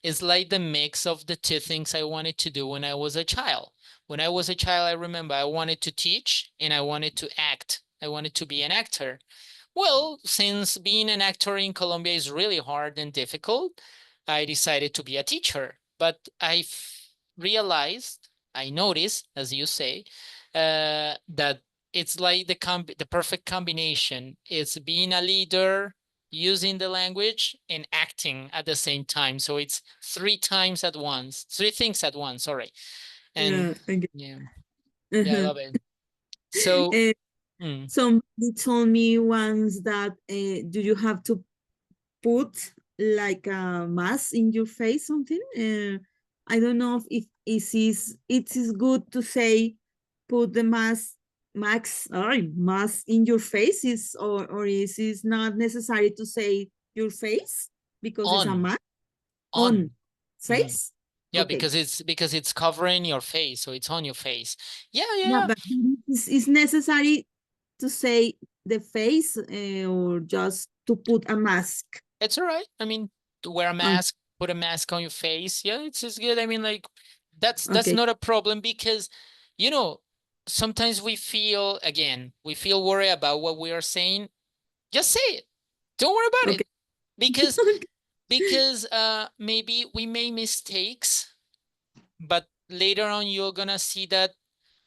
it's like the mix of the two things I wanted to do when I was a child. When I was a child, I remember I wanted to teach and I wanted to act. I wanted to be an actor. Well, since being an actor in Colombia is really hard and difficult, I decided to be a teacher. But realized, I noticed, as you say, that it's like the perfect combination. It's being a leader, using the language, and acting at the same time. So it's three things at once. Sorry, and Yeah. Okay. yeah, yeah, I Uh-huh. love it. So. Uh, mm, somebody told me once that do you have to put like a mask in your face, something? I don't know if it is good to say put the mask in your face is or is it not necessary to say your face because it's a on, mask on. on Mhm. face? Yeah, Okay. because it's covering your face, so it's on your face. Yeah, Yeah, yeah, but it's necessary to say the face or just to put a mask. it's all right. I mean, to wear a Oh, mask, put a mask on your face. Yeah, it's good. I mean, like that's okay. not a problem because, you know, sometimes we feel worried about what we are saying. Just say it. Don't worry about Okay. it because maybe we made mistakes, but later on you're gonna see that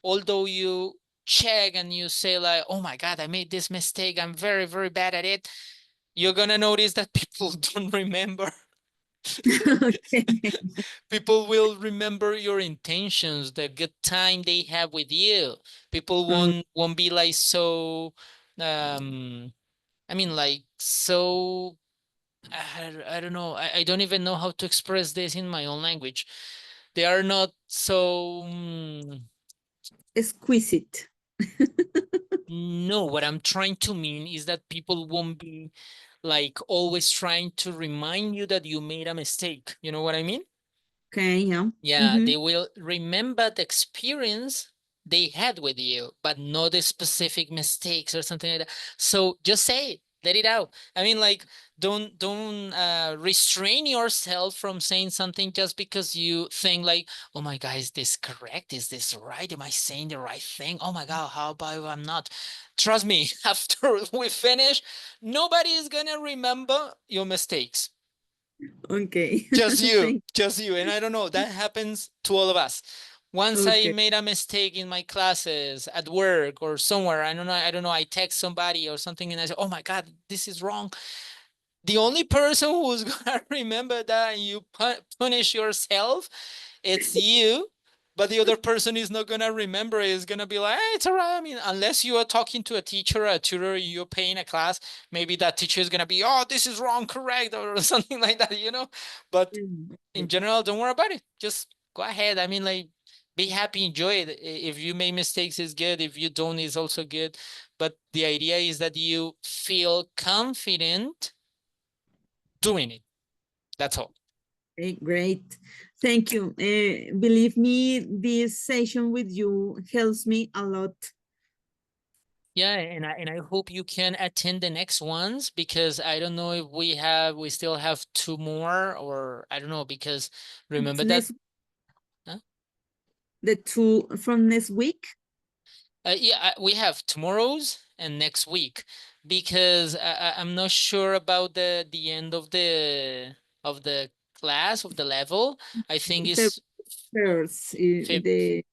although you check and you say like, oh my God, I made this mistake, I'm very, very bad at it, you're gonna notice that people don't remember. Okay. People will remember your intentions, the good time they have with you. People Uh, won't be like so um I mean like so I don't know. I don't even know how to express this in my own language. They are not so exquisite. no, what I'm trying to mean is that people won't be like always trying to remind you that you made a mistake. You know what I mean? Okay, yeah. Yeah, Mm-hmm. they will remember the experience they had with you, but not the specific mistakes or something like that. So just say it, let it out. I mean, like, don't restrain yourself from saying something just because you think like, oh my God, is this correct? Is this right? Am I saying the right thing? Oh my God, how about if I'm not? Trust me, after we finish, nobody is gonna remember your mistakes. Okay. Thank Just you. And I don't know, that happens to all of us. Once I okay. made a mistake in my classes, at work or somewhere, I don't know, I text somebody or something and I say, oh my God, this is wrong. The only person who's gonna remember that and you punish yourself, it's you. But the other person is not gonna remember it. Is gonna be like, hey, it's all right. I mean, unless you are talking to a teacher or a tutor, you're paying a class, maybe that teacher is gonna be, oh, this is wrong, correct, or something like that, But Mm, in okay. general, don't worry about it. Just go ahead. I mean, like, be happy, enjoy it. If you make mistakes, it's good. If you don't, it's also good. But the idea is that you feel confident doing it. That's all. Okay, great. Thank you. Believe me, this session with you helps me a lot. Yeah, and I hope you can attend the next ones, because I don't know if we still have two more, or I don't know, because remember that. Next, Huh? the two from next week. Yeah, we have tomorrow's and next week, because I'm not sure about the end of the class, of the level. I think it's First, Feb the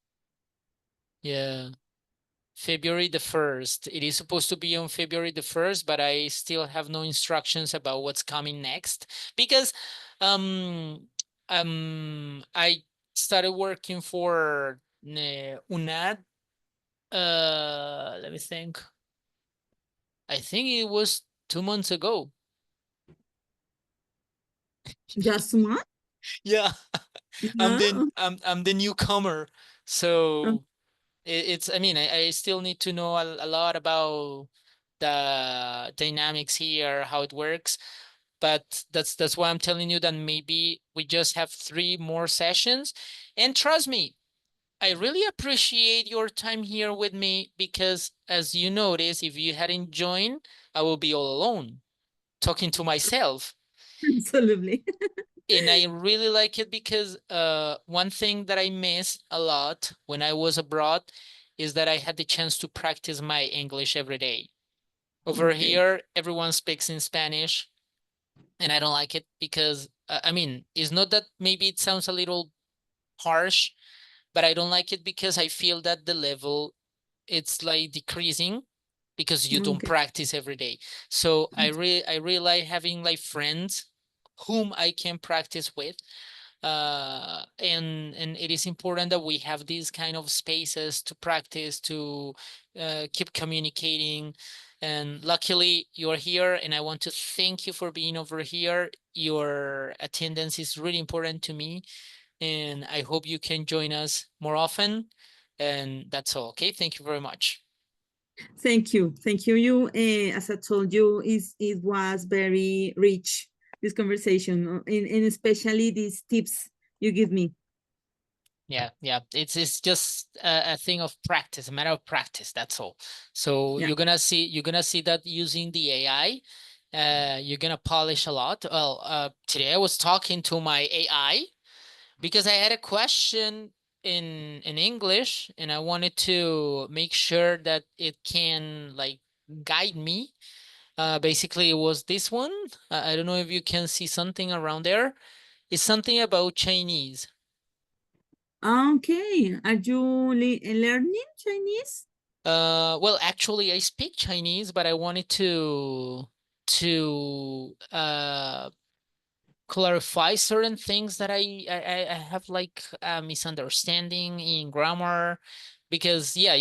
yeah, February the 1st. It is supposed to be on February the 1st, but I still have no instructions about what's coming next, because um I started working for UNAD. Let me think. I think it was 2 months ago. just one. Yeah, No. I'm the newcomer, so it's, I mean, I still need to know a lot about the dynamics here, how it works. But that's why I'm telling you that maybe we just have 3 more sessions. And trust me, I really appreciate your time here with me, because as you notice, if you hadn't joined, I will be all alone talking to myself. Absolutely. And I really like it, because one thing that I miss a lot when I was abroad is that I had the chance to practice my English every day. Over Okay. here, everyone speaks in Spanish, and I don't like it, because I mean, it's not that maybe it sounds a little harsh, but I don't like it because I feel that the level, it's like decreasing, because you don't Okay. practice every day. So I really like having like friends whom I can practice with. And it is important that we have these kind of spaces to practice, to keep communicating. And luckily you're here, and I want to thank you for being over here. Your attendance is really important to me, and I hope you can join us more often. And that's all. Okay, thank you very much. Thank you. Thank you. As I told you, it was very rich, this conversation, and especially these tips you give me. Yeah, it's just a thing of practice, a matter of practice. That's all. So Yeah. you're gonna see that using the AI, you're gonna polish a lot. Well, today I was talking to my AI because I had a question in English, and I wanted to make sure that it can like guide me. Basically, it was this one. I don't know if you can see something around there. It's something about Chinese. Okay. Are you learning Chinese? Well, actually, I speak Chinese, but I wanted to clarify certain things that I have like a misunderstanding in grammar, because yeah,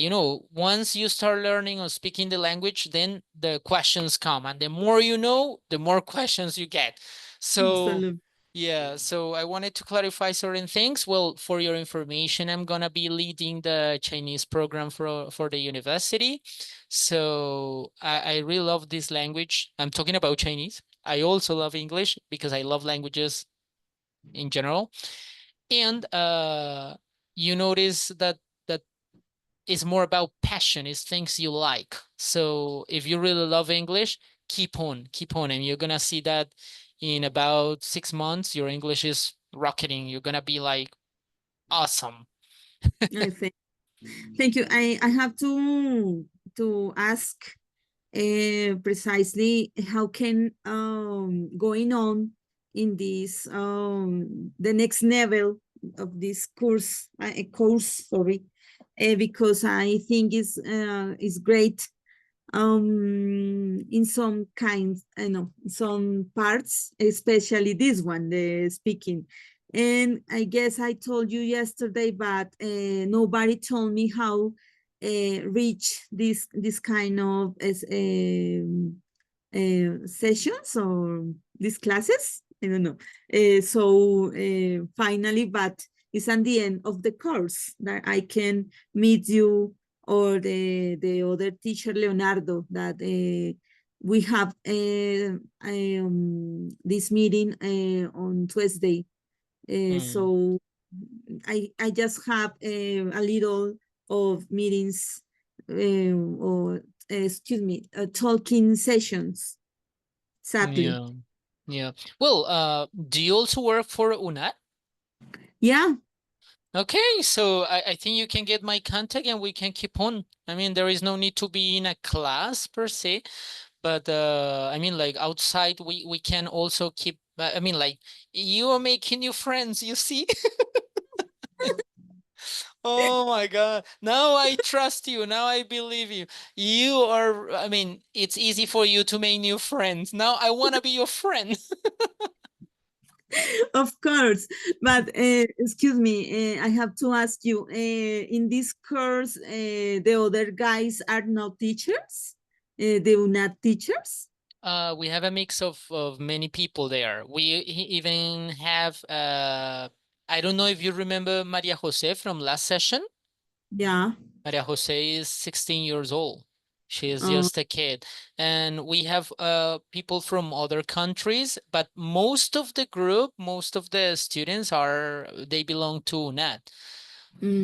once you start learning or speaking the language, then the questions come, and the more you know, the more questions you get. So Absolutely. yeah, so I wanted to clarify certain things. Well, for your information, I'm gonna be leading the Chinese program for the university. So I really love this language. I'm talking about Chinese. I also love English because I love languages in general. And you notice that it's more about passion, it's things you like. So if you really love English, keep on, and you're gonna see that in about 6 months, your English is rocketing. You're gonna be like awesome. I thank you. I have to ask precisely how can going on in this the next level of this course, sorry, because I think is great in some kinds, I know, some parts, especially this one, the speaking. And I guess I told you yesterday, but nobody told me how reach this kind of sessions or these classes. I don't know. So finally, but it's at the end of the course that I can meet you or the other teacher Leonardo that we have this meeting on Tuesday. Mm. So I just have a little of meetings or excuse me, talking sessions, sadly. Yeah. Yeah. Well, do you also work for UNAT? Yeah, Okay, so I think you can get my contact and we can keep on. I mean, there is no need to be in a class per se, but I mean, like outside, we can also keep. I mean, like you are making new friends. You see? Oh my God! Now I trust you. Now I believe you. You are. I mean, it's easy for you to make new friends. Now I want to be your friend. of course. But excuse me, I have to ask you, in this course, the other guys are not teachers? They are not teachers? We have a mix of many people there. Even have I don't know if you remember Maria Jose from last session. Yeah. Maria Jose is 16 years old. She is Uh, just a kid. And we have people from other countries, but most of the group, most of the students they belong to UNAT.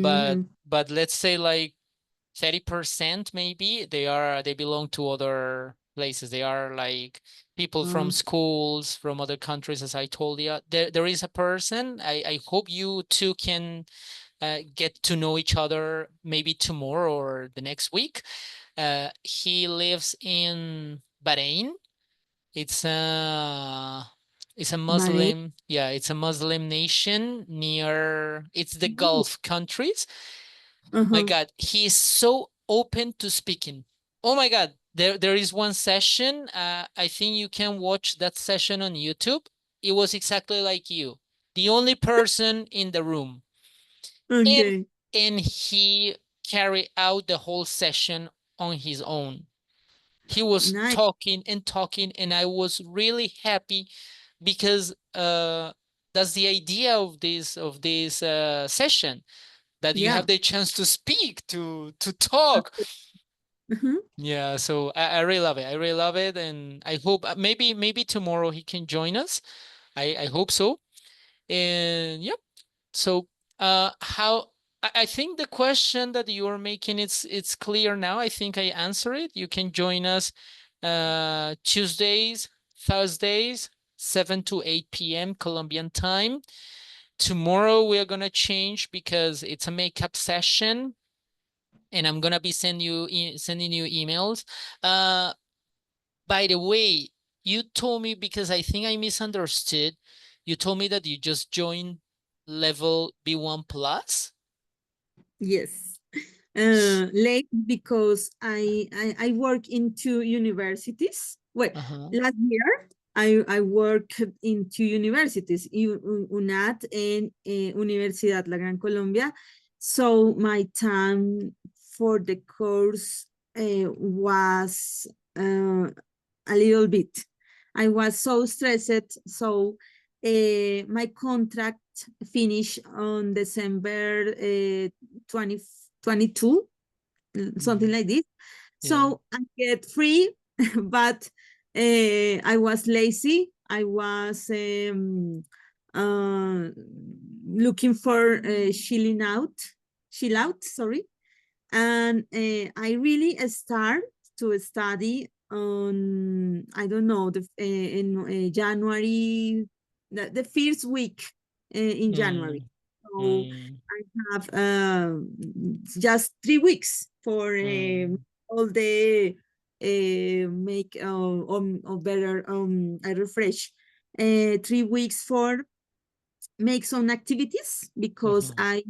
But mhm. but let's say like 30% maybe they belong to other places. They are like people from Um, schools from other countries, as I told you. There is a person. I hope you two can get to know each other maybe tomorrow or the next week. He lives in Bahrain. It's a it's a Bahrain. Muslim, yeah, it's a Muslim nation near, it's the Gulf countries. My Uh-huh. God, he is so open to speaking. Oh my God, there is one session. I think you can watch that session on YouTube. It was exactly like you, the only person in the room, and Okay. he carried out the whole session on his own. He was Nice. talking and talking, and I was really happy because that's the idea of this session, that you Yeah. have the chance to speak, to talk. Uh-huh. Yeah, so I really love it. I really love it, and I hope maybe tomorrow he can join us. I hope so. And yep. So how I think the question that you are making, it's clear now. I think I answer it. You can join us Tuesdays, Thursdays, 7 to 8 p.m. Colombian time. Tomorrow we are gonna change because it's a makeup session, and I'm gonna be sending you emails. Uh, by the way, you told me, because I think I misunderstood. You told me that you just joined level B1 plus. Yes. Late because I work in two universities. Well, Uh-huh. last year I worked in two universities, UNAT and Universidad La Gran Colombia. So my time for the course was a little bit. I was so stressed. So my contract finished on December 2022, something Mm, like this. yeah. So I get free, but I was lazy. I was uh, looking for chill out, sorry. And I really start to study on, I don't know, in January, the first week in January. Mm, So mm, I have just 3 weeks for mm, all the make or better I refresh 3 weeks for make some activities because mhm, I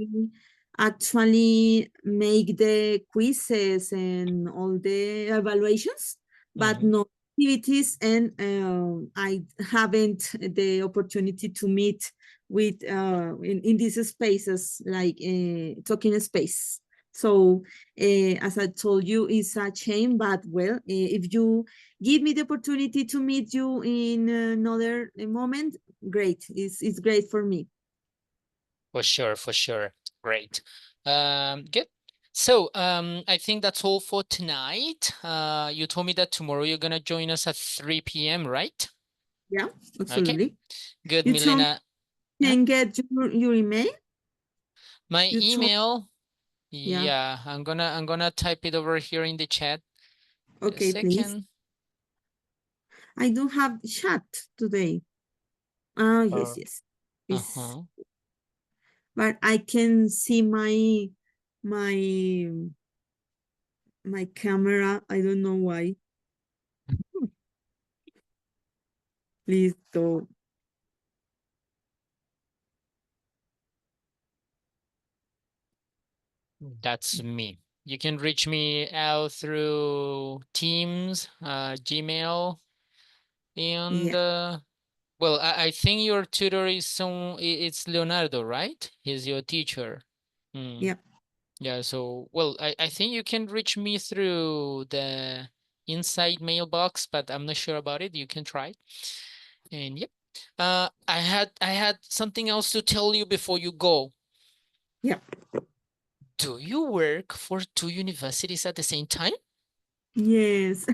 actually make the quizzes and all the evaluations, but mhm, no activities, and I haven't the opportunity to meet with in these spaces like talking space. So as I told you, it's a shame, but well, if you give me the opportunity to meet you in another moment, great. It's great for me. For sure, for sure. Great. Good. So, I think that's all for tonight. You told me that tomorrow you're gonna join us at 3 p.m., right? Yeah, Okay. absolutely. Good, You told me Milena. you Huh? can get your email. My You told, email, yeah. yeah, I'm gonna type it over here in the chat. A Okay, please. second. I don't have chat today. Oh, yes, Oh. yes. Yes. Uh-huh. But I can see my my camera. I don't know why. Please don't. That's me. You can reach me out through Teams, Gmail, and Yeah, well, I think your tutor is it's Leonardo, right? He's your teacher. Hmm. yeah. Yeah, so well, I think you can reach me through the inside mailbox, but I'm not sure about it. You can try. And yep. I had something else to tell you before you go. Yeah. Do you work for two universities at the same time? Yes.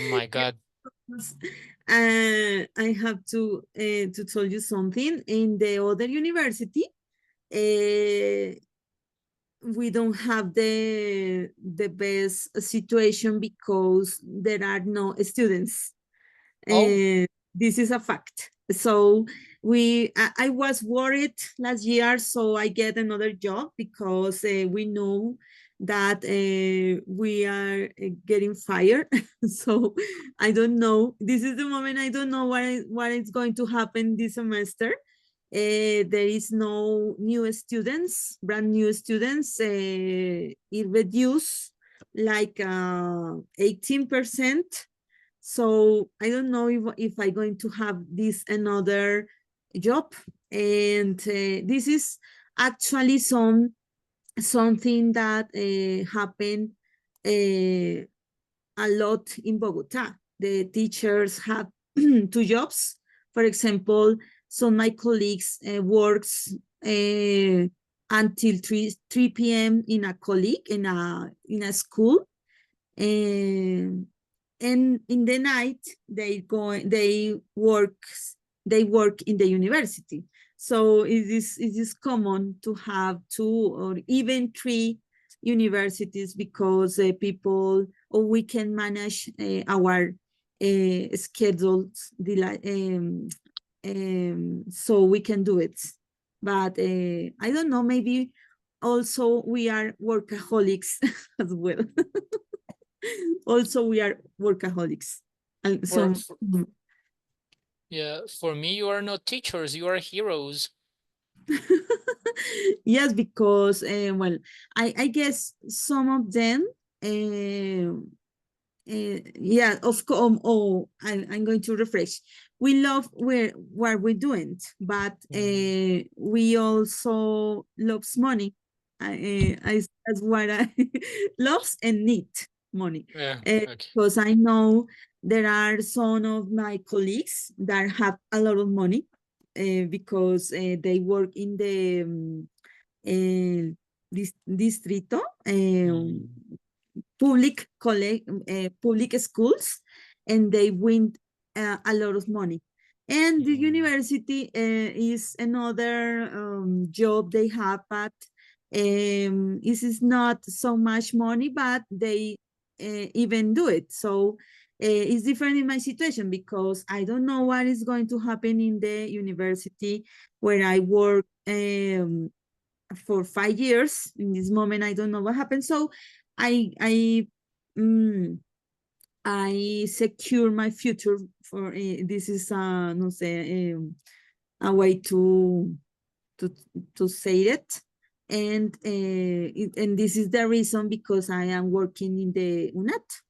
My God. Yes. I have to tell you something. In the other university, uh, we don't have the best situation because there are no students. Oh, This is a fact. So I was worried last year, so I get another job because we know that we are getting fired. So I don't know. This is the moment I don't know what is going to happen this semester. There is no new students, brand new students. It reduced like 18%. So I don't know if I'm going to have this another job. And this is actually something that happened uh, a lot in Bogota. The teachers have two jobs. For example, some of my colleagues works until 3 p.m. in a colleague in a school, and in the night they work in the university. So it is common to have two or even three universities because people, or we can manage our schedules so we can do it. But I don't know, maybe also we are workaholics as well. Also, we are workaholics. And for, so, for yeah, for me, you are not teachers, you are heroes. yes, because, well, I guess some of them, uh, yeah, of course. Oh, I'm going to refresh. We love what we're doing, but Mm. we also loves money. That's what I loves and need money. Yeah, okay. Because I know there are some of my colleagues that have a lot of money because they work in the distrito. Mm. Public schools, and they win a lot of money. And the Mm. university is another job they have, but this is not so much money, but they even do it. So it's different in my situation because I don't know what is going to happen in the university where I work for 5 years. In this moment, I don't know what happened. So I mm, I secure my future for this is no sé, a way to to say it. And and this is the reason because I am working in the UNAT.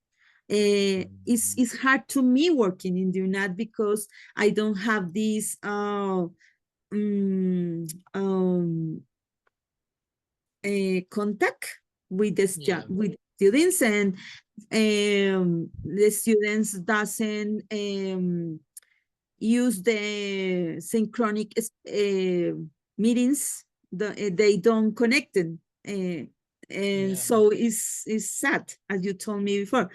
Mm. It's hard to me working in the UNAT because I don't have this um, um, contact with Yeah. with students, and the students doesn't use the synchronic meetings they don't connect it. And Yeah. so it's sad, as you told me before.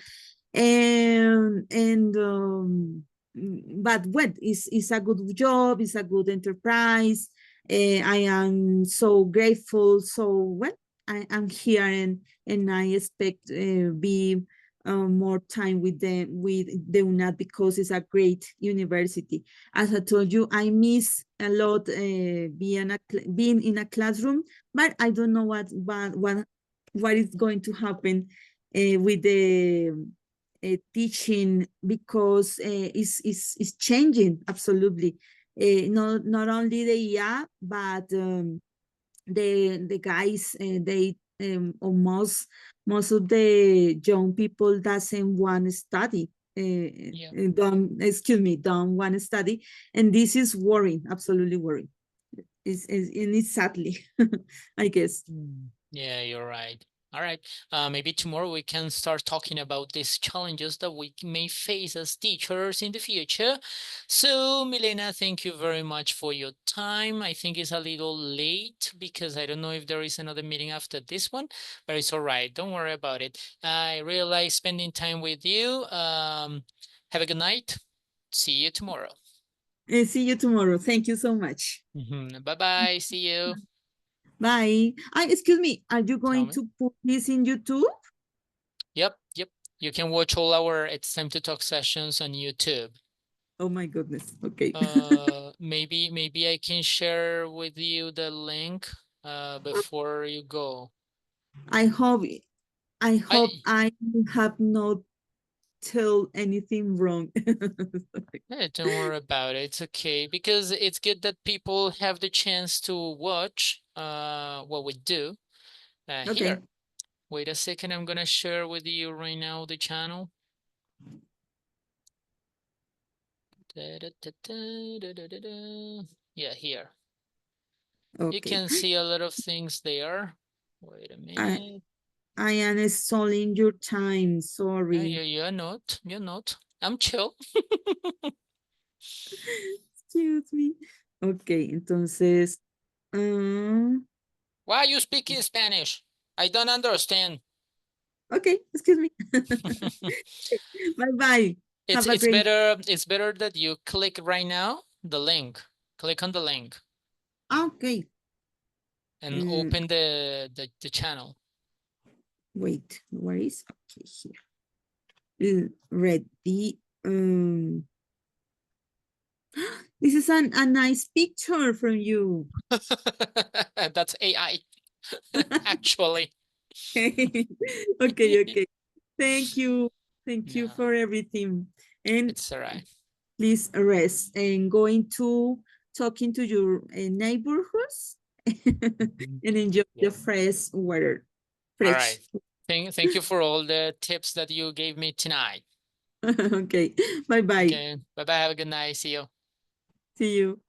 But what is a good job, it's a good enterprise. I am so grateful. So what I'm here, and I expect be more time with the UNAD, because it's a great university. As I told you, I miss a lot being in a classroom, but I don't know what is going to happen with the teaching, because it's changing absolutely. Not only the IA, but the guys, they or most of the young people doesn't want to study. Yeah. Don't want to study, and this is worrying, absolutely worrying. And it's sadly, I guess. Yeah, you're right. All right. Maybe tomorrow we can start talking about these challenges that we may face as teachers in the future. So, Milena, thank you very much for your time. I think it's a little late because I don't know if there is another meeting after this one, but it's all right. Don't worry about it. I really like spending time with you. Have a good night. See you tomorrow. See you tomorrow. Thank you so much. Bye-bye. See you. Bye. Excuse me, are you Tell going me. to put this in YouTube? Yep, yep. You can watch all our It's Time to Talk sessions on YouTube. Oh my goodness. Okay. Maybe I can share with you the link before you go. I hope I I hope I have not told anything wrong. don't worry about it. It's okay because it's good that people have the chance to watch what we do Okay. here. Wait a second, I'm gonna share with you right now the channel. Yeah, here. You Okay. can see a lot of things there. Wait a I minute. I am stalling your time. Yeah, Sorry. you're not. You're not. I'm chill. Excuse me. Okay, entonces. Why are you speaking Spanish? I don't understand. Okay, excuse me. Bye bye. It's Have a it's great. better it's better that you click right now the link. Click on the link Okay. and open the channel. Wait, where is? Okay, here. Ready. This is a nice picture from you. That's AI, actually. Okay, okay. Thank you. Thank you No, for everything. And it's all right. please rest and going to talking to your neighborhoods and enjoy Yeah. the fresh weather. All Fresh. right. Thank you for all the tips that you gave me tonight. Okay. Bye bye. Okay. Bye bye. Have a good night. See you. See you.